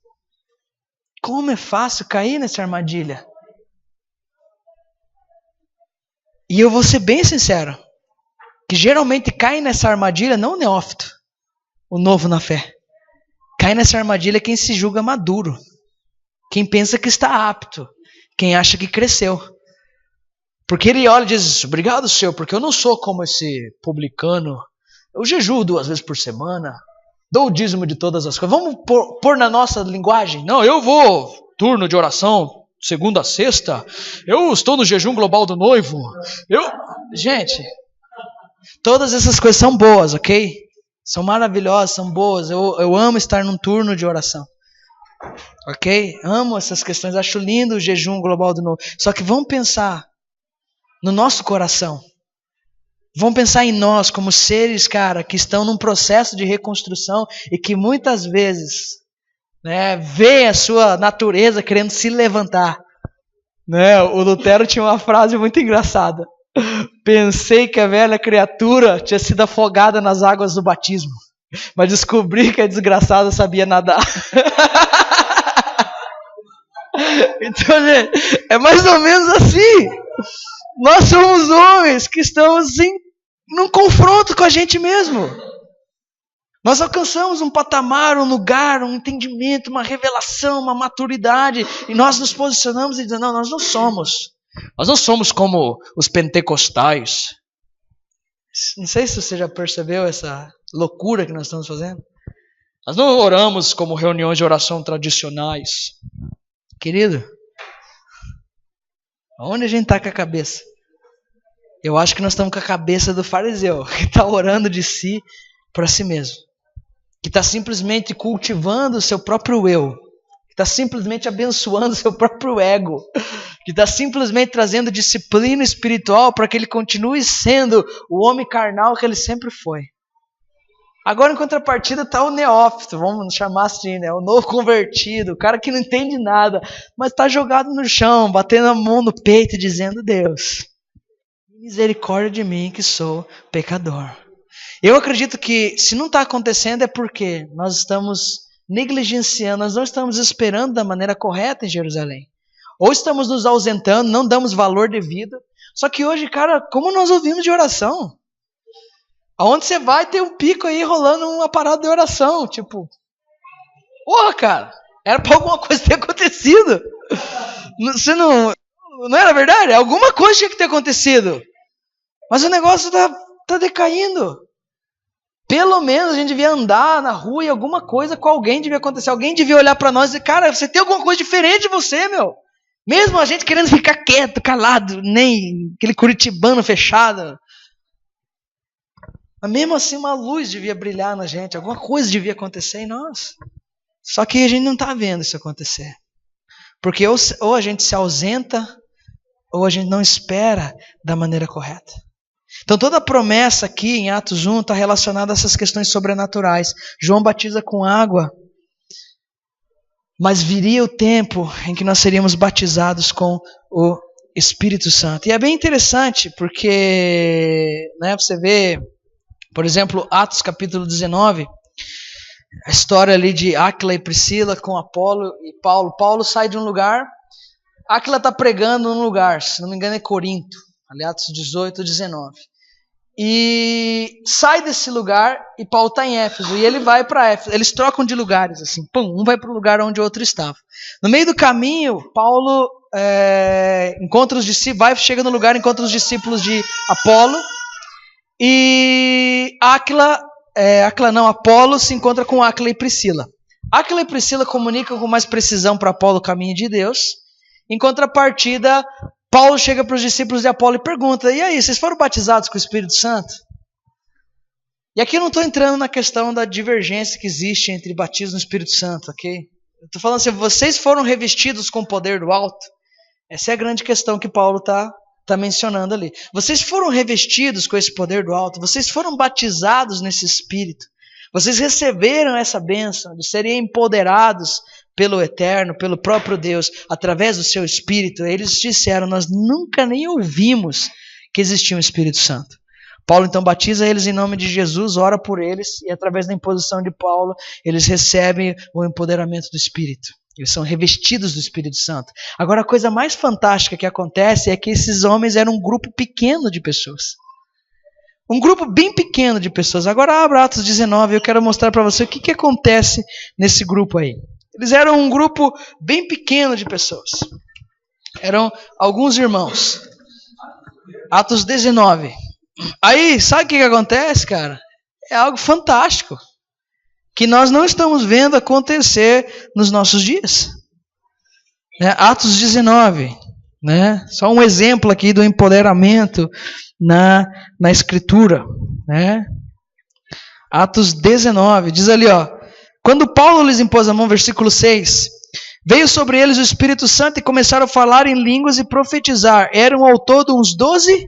Como é fácil cair nessa armadilha? E eu vou ser bem sincero, que geralmente cai nessa armadilha não o neófito, o novo na fé. Cai nessa armadilha quem se julga maduro, quem pensa que está apto, quem acha que cresceu. Porque ele olha e diz, obrigado, Senhor, porque eu não sou como esse publicano. Eu jejuo 2 vezes por semana. Dou o dízimo de todas as coisas. Vamos pôr na nossa linguagem? Não, eu vou turno de oração, segunda a sexta. Eu estou no jejum global do noivo. Gente, todas essas coisas são boas, ok? São maravilhosas, são boas. Eu amo estar num turno de oração. Ok? Amo essas questões. Acho lindo o jejum global do noivo. Só que vamos pensar no nosso coração. Vamos pensar em nós como seres, cara, que estão num processo de reconstrução e que muitas vezes, né, vê a sua natureza querendo se levantar. Né? O Lutero tinha uma frase muito engraçada. Pensei que a velha criatura tinha sido afogada nas águas do batismo, mas descobri que a desgraçada sabia nadar. Então, gente, é mais ou menos assim. Nós somos homens que estamos num confronto com a gente mesmo. Nós alcançamos um patamar, um lugar, um entendimento, uma revelação, uma maturidade, e nós nos posicionamos e dizemos, não, nós não somos. Nós não somos como os pentecostais. Não sei se você já percebeu essa loucura que nós estamos fazendo. Nós não oramos como reuniões de oração tradicionais. Querido, aonde a gente está com a cabeça? Eu acho que nós estamos com a cabeça do fariseu, que está orando de si para si mesmo. Que está simplesmente cultivando o seu próprio eu. Que está simplesmente abençoando o seu próprio ego. Que está simplesmente trazendo disciplina espiritual para que ele continue sendo o homem carnal que ele sempre foi. Agora, em contrapartida, está o neófito, vamos chamar assim, né? O novo convertido, o cara que não entende nada, mas está jogado no chão, batendo a mão no peito e dizendo, Deus, misericórdia de mim que sou pecador. Eu acredito que se não está acontecendo é porque nós estamos negligenciando, nós não estamos esperando da maneira correta em Jerusalém. Ou estamos nos ausentando, não damos valor devido. Só que hoje, cara, como nós ouvimos de oração? Aonde você vai, tem um pico aí rolando uma parada de oração. Tipo, porra, cara, era pra alguma coisa ter acontecido. Você não era verdade? Alguma coisa tinha que ter acontecido. Mas o negócio tá decaindo. Pelo menos a gente devia andar na rua e alguma coisa com alguém devia acontecer. Alguém devia olhar pra nós e dizer, cara, você tem alguma coisa diferente de você, meu. Mesmo a gente querendo ficar quieto, calado, nem aquele curitibano fechado. Mas mesmo assim uma luz devia brilhar na gente, alguma coisa devia acontecer em nós. Só que a gente não está vendo isso acontecer. Porque ou a gente se ausenta, ou a gente não espera da maneira correta. Então toda a promessa aqui em Atos 1 está relacionada a essas questões sobrenaturais. João batiza com água, mas viria o tempo em que nós seríamos batizados com o Espírito Santo. E é bem interessante porque, né, você vê, por exemplo, Atos capítulo 19, a história ali de Áquila e Priscila com Apolo e Paulo. Paulo sai de um lugar, Áquila está pregando num lugar, se não me engano é Corinto, ali Atos 18, 19. E sai desse lugar e Paulo está em Éfeso e ele vai para Éfeso. Eles trocam de lugares, assim, pum, um vai para o lugar onde o outro estava. No meio do caminho, Paulo encontra os discípulos, chega no lugar, encontra os discípulos de Apolo. E Apolo se encontra com Áquila e Priscila. Áquila e Priscila comunicam com mais precisão para Apolo o caminho de Deus. Em contrapartida, Paulo chega para os discípulos de Apolo e pergunta, e aí, vocês foram batizados com o Espírito Santo? E aqui eu não estou entrando na questão da divergência que existe entre batismo no Espírito Santo, ok? Eu estou falando assim, vocês foram revestidos com o poder do alto? Essa é a grande questão que Paulo está mencionando ali. Vocês foram revestidos com esse poder do alto, vocês foram batizados nesse Espírito, vocês receberam essa bênção de serem empoderados pelo Eterno, pelo próprio Deus, através do seu Espírito. Eles disseram, nós nunca nem ouvimos que existia um Espírito Santo. Paulo então batiza eles em nome de Jesus, ora por eles, e através da imposição de Paulo, eles recebem o empoderamento do Espírito. Eles são revestidos do Espírito Santo. Agora, a coisa mais fantástica que acontece é que esses homens eram um grupo pequeno de pessoas. Um grupo bem pequeno de pessoas. Agora, abra Atos 19 e eu quero mostrar para você o que acontece nesse grupo aí. Eles eram um grupo bem pequeno de pessoas. Eram alguns irmãos. Atos 19. Aí, sabe o que acontece, cara? É algo fantástico. Que nós não estamos vendo acontecer nos nossos dias. Atos 19, né? Só um exemplo aqui do empoderamento na Escritura. Né? Atos 19, diz ali, ó, quando Paulo lhes impôs a mão, versículo 6, veio sobre eles o Espírito Santo e começaram a falar em línguas e profetizar. Eram ao todo uns 12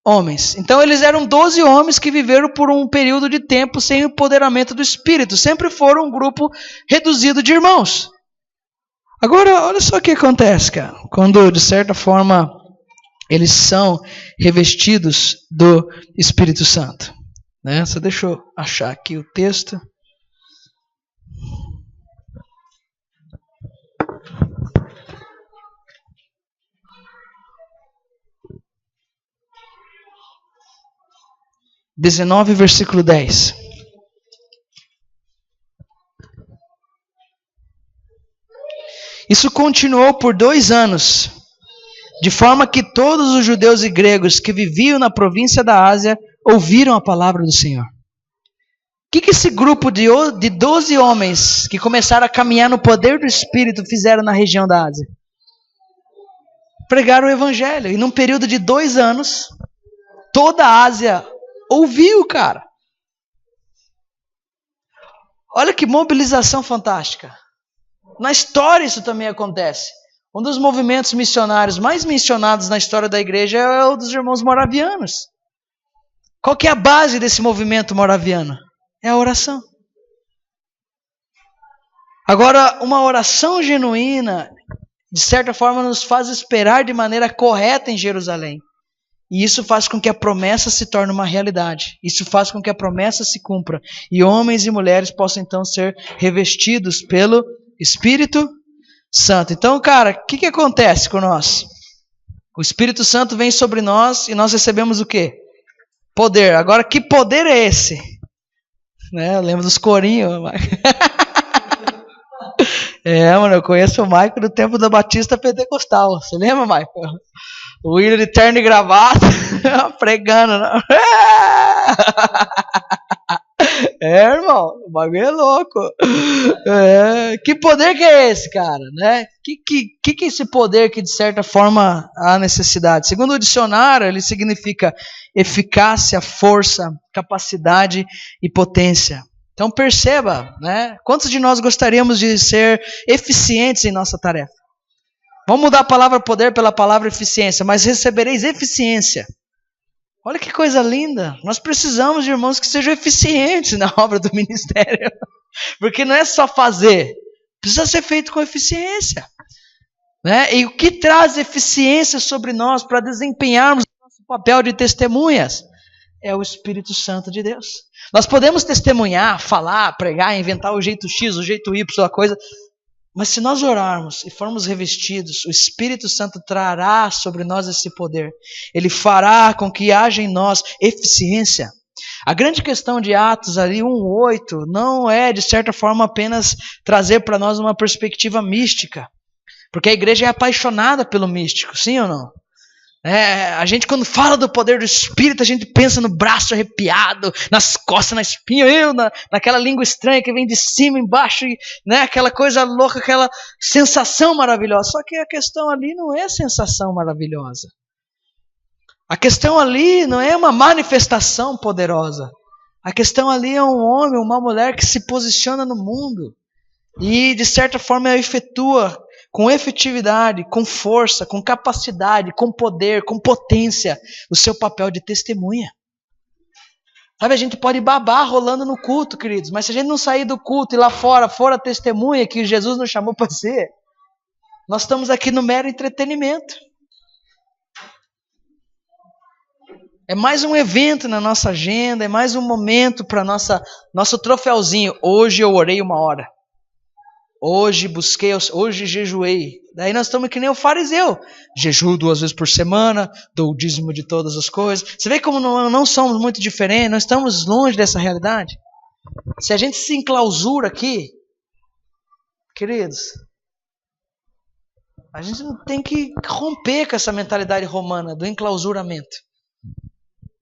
homens. Então eles eram 12 homens que viveram por um período de tempo sem o empoderamento do Espírito. Sempre foram um grupo reduzido de irmãos. Agora, olha só o que acontece, cara. Quando, de certa forma, eles são revestidos do Espírito Santo. Né? Só deixa eu achar aqui o texto. (19), versículo 10. Isso continuou por 2 anos, de forma que todos os judeus e gregos que viviam na província da Ásia ouviram a palavra do Senhor. O que esse grupo de 12 homens que começaram a caminhar no poder do Espírito fizeram na região da Ásia? Pregaram o Evangelho. E num período de 2 anos, toda a Ásia ouviu, cara. Olha que mobilização fantástica. Na história isso também acontece. Um dos movimentos missionários mais mencionados na história da igreja é o dos irmãos moravianos. Qual que é a base desse movimento moraviano? É a oração. Agora, uma oração genuína, de certa forma, nos faz esperar de maneira correta em Jerusalém. E isso faz com que a promessa se torne uma realidade. Isso faz com que a promessa se cumpra. E homens e mulheres possam então ser revestidos pelo Espírito Santo. Então, cara, o que acontece com nós? O Espírito Santo vem sobre nós e nós recebemos o quê? Poder. Agora, que poder é esse? Né? Eu lembro dos corinhos. Mano, eu conheço o Maico do tempo da Batista Pentecostal. Você lembra, Maico? O William de terno e gravata, pregando. Não? Irmão, o bagulho é louco. Que poder que é esse, cara? Né? Que é esse poder que, de certa forma, há necessidade? Segundo o dicionário, ele significa eficácia, força, capacidade e potência. Então perceba, né? Quantos de nós gostaríamos de ser eficientes em nossa tarefa? Vamos mudar a palavra poder pela palavra eficiência, mas recebereis eficiência. Olha que coisa linda. Nós precisamos de irmãos que sejam eficientes na obra do ministério. Porque não é só fazer, precisa ser feito com eficiência. Né? E o que traz eficiência sobre nós para desempenharmos o nosso papel de testemunhas? É o Espírito Santo de Deus. Nós podemos testemunhar, falar, pregar, inventar o jeito X, o jeito Y, a coisa. Mas se nós orarmos e formos revestidos, o Espírito Santo trará sobre nós esse poder. Ele fará com que haja em nós eficiência. A grande questão de Atos ali 1:8 não é, de certa forma, apenas trazer para nós uma perspectiva mística. Porque a igreja é apaixonada pelo místico, sim ou não? A gente quando fala do poder do Espírito, a gente pensa no braço arrepiado, nas costas, na espinha, naquela língua estranha que vem de cima, embaixo, né? Aquela coisa louca, aquela sensação maravilhosa. Só que a questão ali não é sensação maravilhosa. A questão ali não é uma manifestação poderosa. A questão ali é um homem, uma mulher que se posiciona no mundo e de certa forma efetua com efetividade, com força, com capacidade, com poder, com potência, o seu papel de testemunha. Sabe, a gente pode babar rolando no culto, queridos, mas se a gente não sair do culto e lá fora for a testemunha que Jesus nos chamou para ser, nós estamos aqui no mero entretenimento. É mais um evento na nossa agenda, é mais um momento para nosso troféuzinho. Hoje eu orei 1 hora. Hoje busquei, hoje jejuei. Daí nós estamos que nem o fariseu. Jejuo 2 vezes por semana, dou o dízimo de todas as coisas. Você vê como não somos muito diferentes, nós estamos longe dessa realidade. Se a gente se enclausura aqui, queridos, a gente tem que romper com essa mentalidade romana do enclausuramento.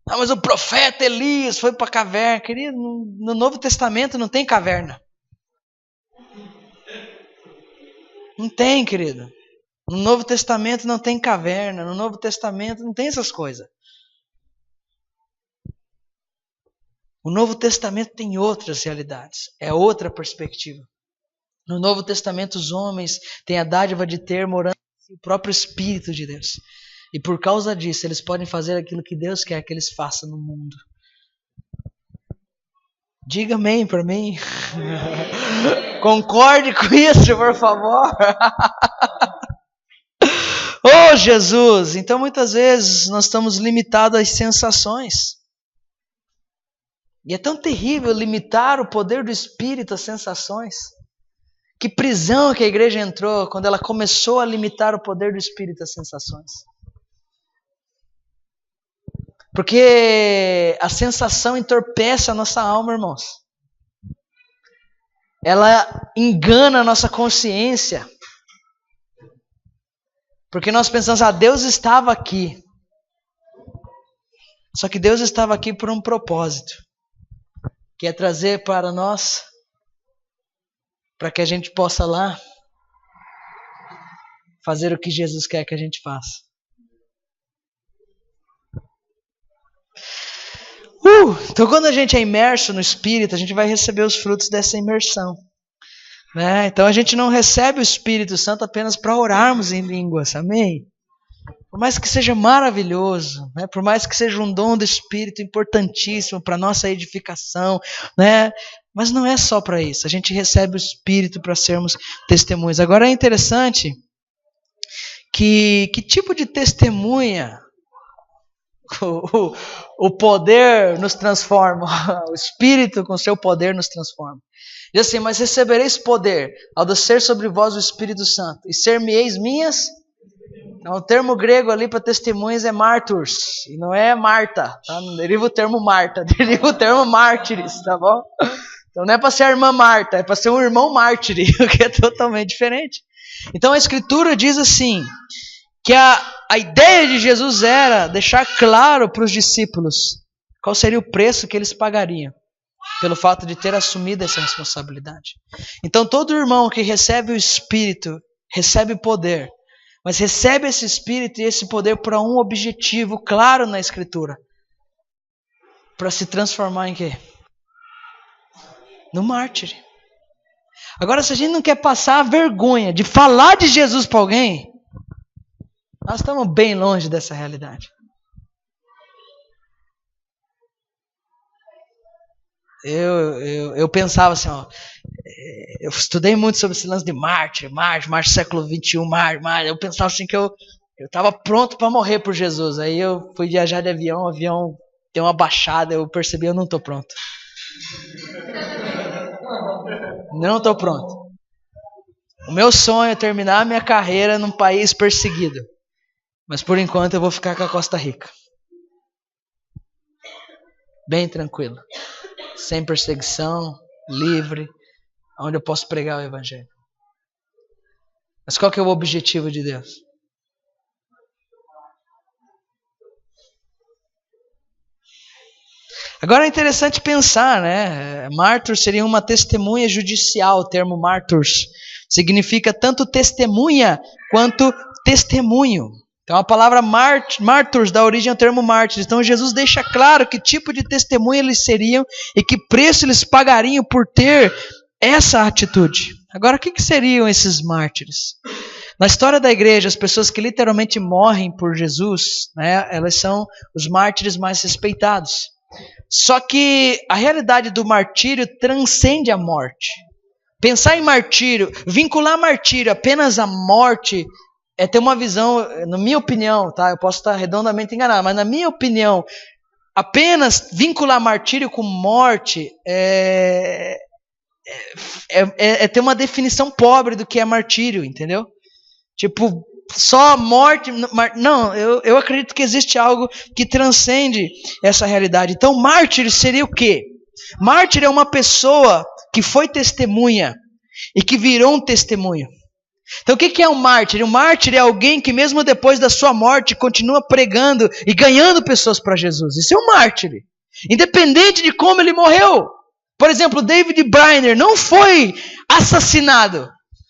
Mas o profeta Elias foi para a caverna. Querido, no Novo Testamento não tem caverna. Não tem, querido. No Novo Testamento não tem caverna. No Novo Testamento não tem essas coisas. O Novo Testamento tem outras realidades. É outra perspectiva. No Novo Testamento os homens têm a dádiva de ter morando o próprio Espírito de Deus. E por causa disso, eles podem fazer aquilo que Deus quer que eles façam no mundo. Diga amém para mim. Concorde com isso, por favor. Oh, Jesus! Então, muitas vezes, nós estamos limitados às sensações. E é tão terrível limitar o poder do Espírito às sensações. Que prisão que a igreja entrou quando ela começou a limitar o poder do Espírito às sensações. Porque a sensação entorpece a nossa alma, irmãos. Ela engana a nossa consciência. Porque nós pensamos, Deus estava aqui. Só que Deus estava aqui por um propósito. Que é trazer para nós, para que a gente possa lá fazer o que Jesus quer que a gente faça. Então quando a gente é imerso no Espírito, a gente vai receber os frutos dessa imersão. Né? Então a gente não recebe o Espírito Santo apenas para orarmos em línguas, amém? Por mais que seja maravilhoso, né? Por mais que seja um dom do Espírito importantíssimo para a nossa edificação, né? Mas não é só para isso, a gente recebe o Espírito para sermos testemunhas. Agora é interessante que tipo de testemunha o poder nos transforma, o Espírito com seu poder nos transforma. Diz assim, mas recebereis poder ao descer sobre vós o Espírito Santo, e ser-me-eis minhas. Então, o termo grego ali para testemunhas é mártires, e não é Marta, tá? Não deriva o termo Marta, deriva o termo mártires, tá bom? Então não é para ser a irmã Marta, é para ser um irmão mártire, o que é totalmente diferente. Então a Escritura diz assim, que a ideia de Jesus era deixar claro para os discípulos qual seria o preço que eles pagariam pelo fato de ter assumido essa responsabilidade. Então todo irmão que recebe o Espírito recebe poder, mas recebe esse Espírito e esse poder para um objetivo claro na Escritura, para se transformar em quê? No mártir. Agora, se a gente não quer passar a vergonha de falar de Jesus para alguém, nós estamos bem longe dessa realidade. Eu pensava assim, eu estudei muito sobre esse lance de mártir século XXI, eu pensava assim que eu estava pronto para morrer por Jesus. Aí eu fui viajar de avião, o avião deu uma baixada, eu percebi, eu não estou pronto. Não estou pronto. O meu sonho é terminar a minha carreira num país perseguido. Mas por enquanto eu vou ficar com a Costa Rica. Bem tranquilo. Sem perseguição, livre, onde eu posso pregar o Evangelho. Mas qual que é o objetivo de Deus? Agora é interessante pensar, né? Mártir seria uma testemunha judicial. O termo mártires significa tanto testemunha quanto testemunho. Então a palavra mártires dá origem ao termo mártires. Então Jesus deixa claro que tipo de testemunha eles seriam e que preço eles pagariam por ter essa atitude. Agora o que seriam esses mártires? Na história da igreja, as pessoas que literalmente morrem por Jesus, né, elas são os mártires mais respeitados. Só que a realidade do martírio transcende a morte. Pensar em martírio, vincular martírio apenas à morte, é ter uma visão, na minha opinião, tá? Eu posso estar redondamente enganado, mas na minha opinião, apenas vincular martírio com morte é ter uma definição pobre do que é martírio, entendeu? Tipo, só morte. Não, eu acredito que existe algo que transcende essa realidade. Então, mártir seria o quê? Mártir é uma pessoa que foi testemunha e que virou um testemunho. Então, o que é um mártir? Um mártir é alguém que mesmo depois da sua morte continua pregando e ganhando pessoas para Jesus. Isso é um mártir. Independente de como ele morreu. Por exemplo, David Brainerd não foi assassinado,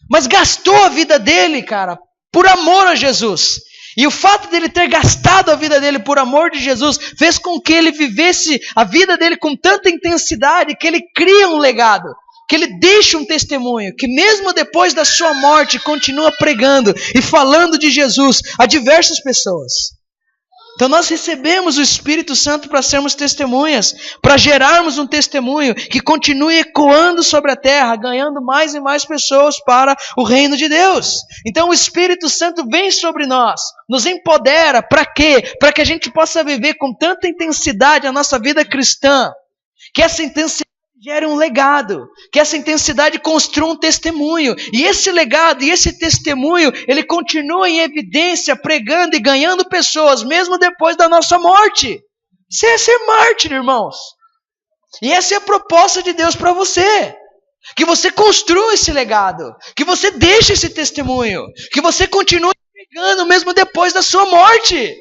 mas gastou a vida dele, cara, por amor a Jesus. E o fato dele ter gastado a vida dele por amor de Jesus fez com que ele vivesse a vida dele com tanta intensidade que ele cria um legado. que ele deixa um testemunho, que mesmo depois da sua morte continua pregando e falando de Jesus a diversas pessoas. Então nós recebemos o Espírito Santo para sermos testemunhas, para gerarmos um testemunho que continue ecoando sobre a terra, ganhando mais e mais pessoas para o reino de Deus. Então o Espírito Santo vem sobre nós, nos empodera, para quê? Para que a gente possa viver com tanta intensidade a nossa vida cristã, que essa intensidade gere um legado, que essa intensidade construa um testemunho, e esse legado e esse testemunho, ele continua em evidência, pregando e ganhando pessoas, mesmo depois da nossa morte. Isso é ser mártir, irmãos. E essa é a proposta de Deus para você, que você construa esse legado, que você deixe esse testemunho, que você continue pregando mesmo depois da sua morte.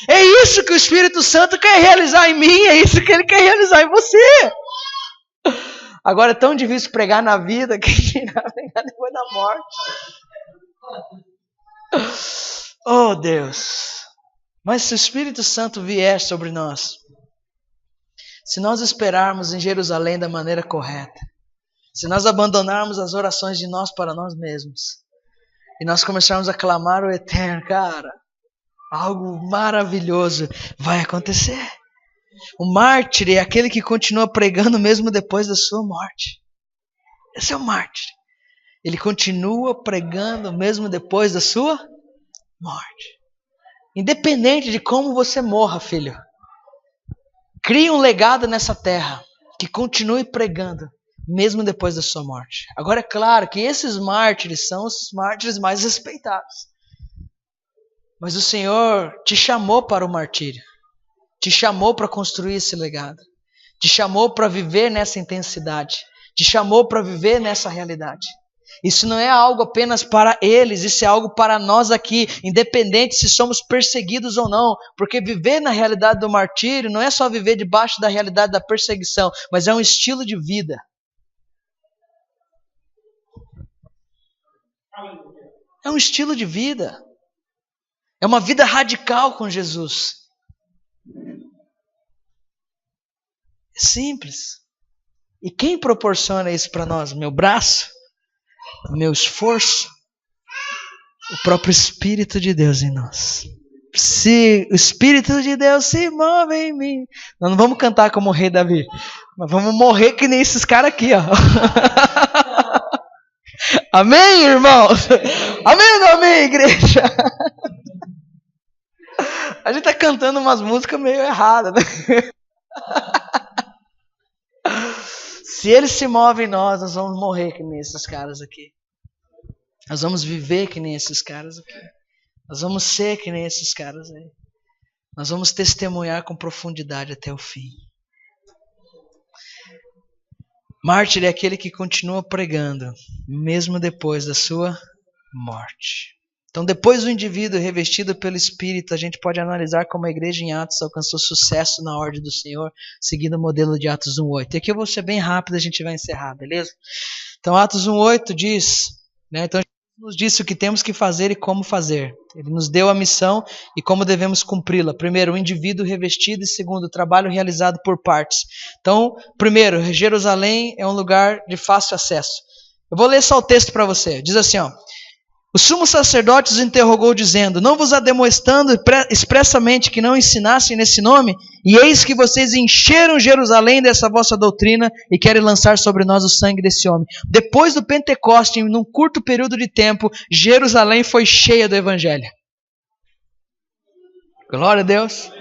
É isso que o Espírito Santo quer realizar em mim, é isso que ele quer realizar em você. Agora é tão difícil pregar na vida que pregar depois da morte. Oh Deus! Mas se o Espírito Santo vier sobre nós, se nós esperarmos em Jerusalém da maneira correta, se nós abandonarmos as orações de nós para nós mesmos, e nós começarmos a clamar o Eterno, cara, algo maravilhoso vai acontecer. O mártir é aquele que continua pregando mesmo depois da sua morte. Esse é o mártir. Ele continua pregando mesmo depois da sua morte. Independente de como você morra, filho. Crie um legado nessa terra que continue pregando mesmo depois da sua morte. Agora é claro que esses mártires são os mártires mais respeitados. Mas o Senhor te chamou para o martírio. Te chamou para construir esse legado. Te chamou para viver nessa intensidade. Te chamou para viver nessa realidade. Isso não é algo apenas para eles, isso é algo para nós aqui, independente se somos perseguidos ou não. Porque viver na realidade do martírio não é só viver debaixo da realidade da perseguição, mas é um estilo de vida. É um estilo de vida. É uma vida radical com Jesus. É simples. E quem proporciona isso para nós? Meu braço? Meu esforço? O próprio Espírito de Deus em nós. Se o Espírito de Deus se move em mim. Nós não vamos cantar como o rei Davi, mas vamos morrer que nem esses caras aqui, ó. Amém, irmãos? Amém ou não amém, igreja? A gente tá cantando umas músicas meio erradas, né? Se ele se move em nós, nós vamos morrer que nem esses caras aqui. Nós vamos viver que nem esses caras aqui. Nós vamos ser que nem esses caras aí. Nós vamos testemunhar com profundidade até o fim. Mártir é aquele que continua pregando, mesmo depois da sua morte. Então, depois do indivíduo revestido pelo Espírito, a gente pode analisar como a igreja em Atos alcançou sucesso na ordem do Senhor, seguindo o modelo de Atos 1:8. E aqui eu vou ser bem rápido, a gente vai encerrar, beleza? Então, Atos 1:8 diz, né? Então, Jesus nos disse o que temos que fazer e como fazer. Ele nos deu a missão e como devemos cumpri-la. Primeiro, o indivíduo revestido, e segundo, o trabalho realizado por partes. Então, primeiro, Jerusalém é um lugar de fácil acesso. Eu vou ler só o texto para você. Diz assim, ó. O sumo sacerdote os interrogou, dizendo: não vos ademoestando expressamente que não ensinassem nesse nome? E eis que vocês encheram Jerusalém dessa vossa doutrina e querem lançar sobre nós o sangue desse homem. Depois do Pentecoste, num curto período de tempo, Jerusalém foi cheia do Evangelho. Glória a Deus.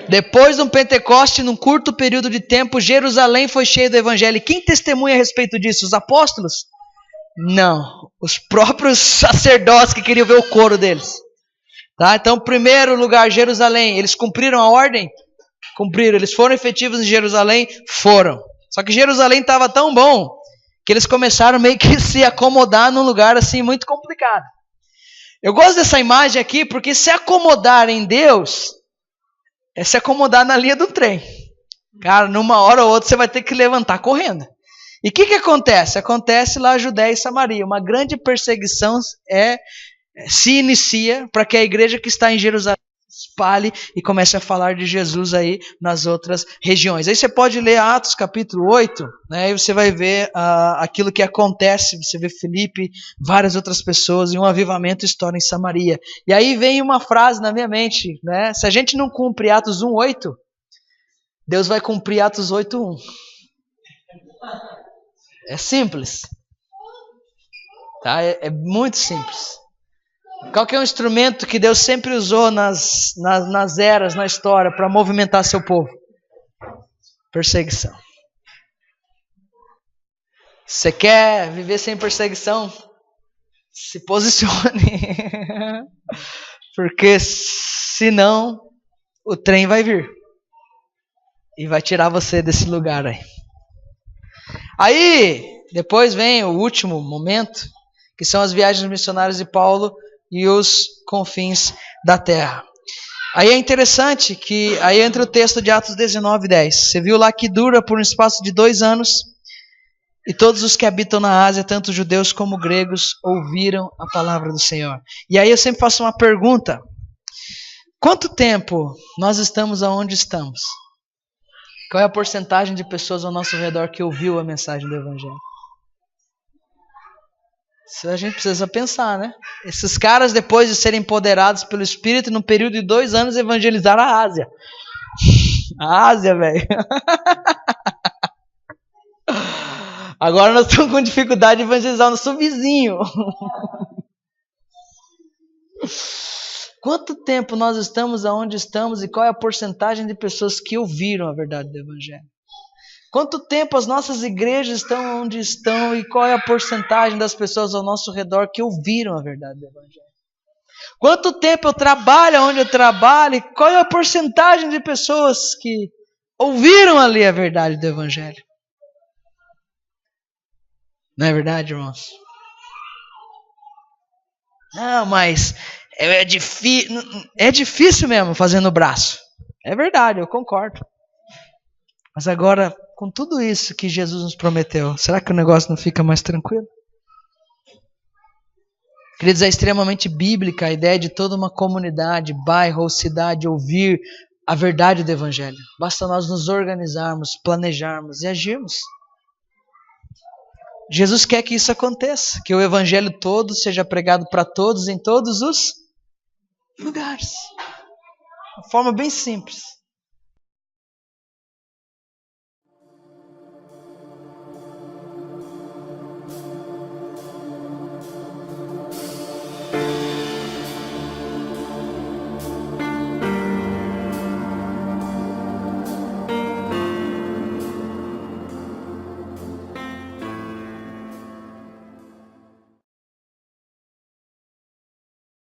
Depois do Pentecoste, num curto período de tempo, Jerusalém foi cheia do Evangelho. E quem testemunha a respeito disso? Os apóstolos? Não, os próprios sacerdotes que queriam ver o couro deles. Tá? Então, primeiro lugar, Jerusalém. Eles cumpriram a ordem? Cumpriram. Eles foram efetivos em Jerusalém? Foram. Só que Jerusalém estava tão bom que eles começaram meio que se acomodar num lugar assim muito complicado. Eu gosto dessa imagem aqui porque se acomodar em Deus é se acomodar na linha do trem. Cara, numa hora ou outra você vai ter que levantar correndo. E o que acontece? Acontece lá Judéia e Samaria. Uma grande perseguição se inicia para que a igreja que está em Jerusalém espalhe e comece a falar de Jesus aí nas outras regiões. Aí você pode ler Atos capítulo 8, né, e você vai ver aquilo que acontece, você vê Filipe, várias outras pessoas, e um avivamento estoura em Samaria. E aí vem uma frase na minha mente, né, se a gente não cumpre Atos 1:8, Deus vai cumprir Atos 8:1. É simples. Tá? É muito simples. Qual que é o instrumento que Deus sempre usou nas eras, na história, para movimentar seu povo? Perseguição. Você quer viver sem perseguição? Se posicione. Porque senão o trem vai vir. E vai tirar você desse lugar aí. Aí, depois vem o último momento, que são as viagens missionárias de Paulo e os confins da terra. Aí é interessante que aí entra o texto de Atos 19:10. Você viu lá que dura por um espaço de 2 anos, e todos os que habitam na Ásia, tanto judeus como gregos, ouviram a palavra do Senhor. E aí eu sempre faço uma pergunta: quanto tempo nós estamos aonde estamos? Qual é a porcentagem de pessoas ao nosso redor que ouviu a mensagem do Evangelho? Isso a gente precisa pensar, né? Esses caras, depois de serem empoderados pelo Espírito, no período de 2 anos, evangelizaram a Ásia. A Ásia, velho. Agora nós estamos com dificuldade de evangelizar o nosso vizinho. Quanto tempo nós estamos aonde estamos e qual é a porcentagem de pessoas que ouviram a verdade do Evangelho? Quanto tempo as nossas igrejas estão onde estão e qual é a porcentagem das pessoas ao nosso redor que ouviram a verdade do Evangelho? Quanto tempo eu trabalho onde eu trabalho e qual é a porcentagem de pessoas que ouviram ali a verdade do Evangelho? Não é verdade, irmãos? Não, mas é difícil mesmo fazer no braço. É verdade, eu concordo. Mas agora, com tudo isso que Jesus nos prometeu, será que o negócio não fica mais tranquilo? Queridos, é extremamente bíblica a ideia de toda uma comunidade, bairro ou cidade ouvir a verdade do Evangelho. Basta nós nos organizarmos, planejarmos e agirmos. Jesus quer que isso aconteça, que o Evangelho todo seja pregado para todos, em todos os lugares. Uma forma bem simples.